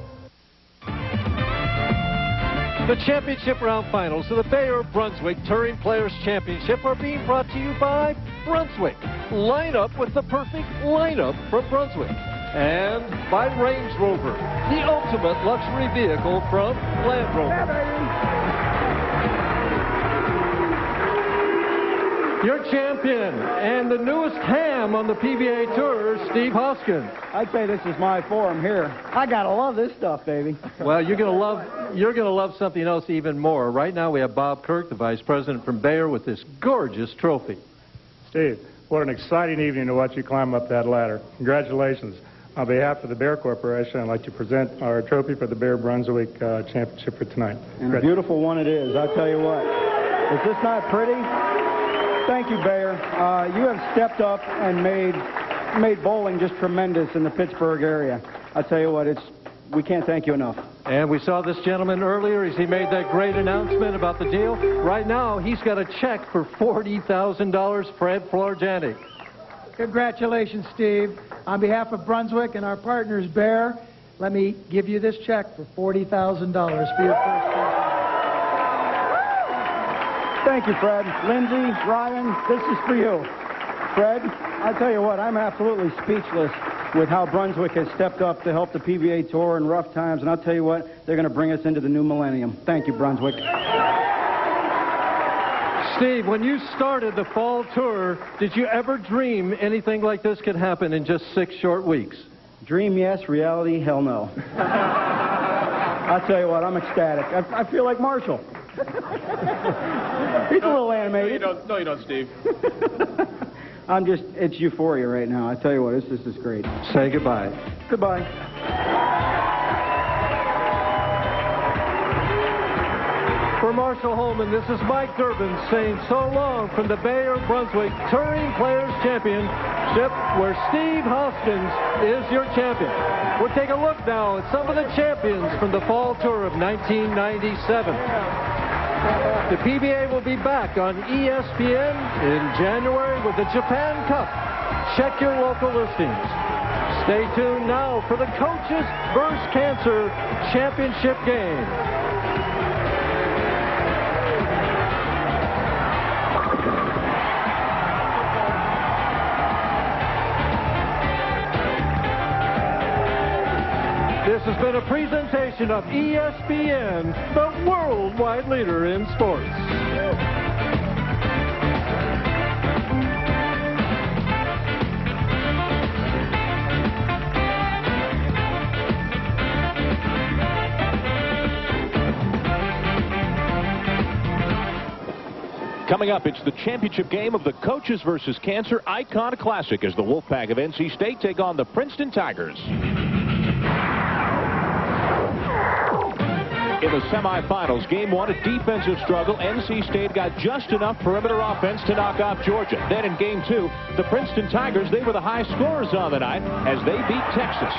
The championship round finals of the Bayer Brunswick Touring Players Championship are being brought to you by Brunswick. Line up with the perfect lineup from Brunswick. And by Range Rover, the ultimate luxury vehicle from Land Rover. Your champion and the newest ham on the PBA Tour, Steve Hoskins. I'd say this is my forum here. I gotta love this stuff, baby. Well, you're gonna love something else even more. Right now we have Bob Kirk, the vice president from Bayer, with this gorgeous trophy. Steve, what an exciting evening to watch you climb up that ladder. Congratulations. On behalf of the Bayer Corporation, I'd like to present our trophy for the Bayer Brunswick Championship for tonight. And a beautiful one it is, I'll tell you what. Is this not pretty? Thank you, Bayer. You have stepped up and made bowling just tremendous in the Pittsburgh area. I tell you what, we can't thank you enough. And we saw this gentleman earlier as he made that great announcement about the deal. Right now, he's got a check for $40,000, Fred Florjanic. Congratulations, Steve. On behalf of Brunswick and our partners, Bayer, let me give you this check for $40,000 for your first check. Thank you, Fred. Lindsay, Ryan, this is for you. Fred, I tell you what, I'm absolutely speechless with how Brunswick has stepped up to help the PBA Tour in rough times, and I'll tell you what, they're going to bring us into the new millennium. Thank you, Brunswick. Steve, when you started the fall tour, did you ever dream anything like this could happen in just 6 short weeks? Dream, yes. Reality, hell no. I'll tell you what, I'm ecstatic. I feel like Marshall. He's a little animated. No, you don't, Steve. It's euphoria right now. I tell you what, this is great. Say goodbye. Goodbye. For Marshall Holman, this is Mike Durbin saying so long from the Bayer Brunswick Touring Players Championship, where Steve Hoskins is your champion. We'll take a look now at some of the champions from the fall tour of 1997. The PBA will be back on ESPN in January with the Japan Cup. Check your local listings. Stay tuned now for the Coaches vs. Cancer Championship game. This has been a presentation of ESPN, the worldwide leader in sports. Coming up, it's the championship game of the Coaches versus Cancer Icon Classic as the Wolfpack of NC State take on the Princeton Tigers. In the semifinals, game 1, a defensive struggle. NC State got just enough perimeter offense to knock off Georgia. Then in game 2, the Princeton Tigers, they were the high scorers on the night as they beat Texas.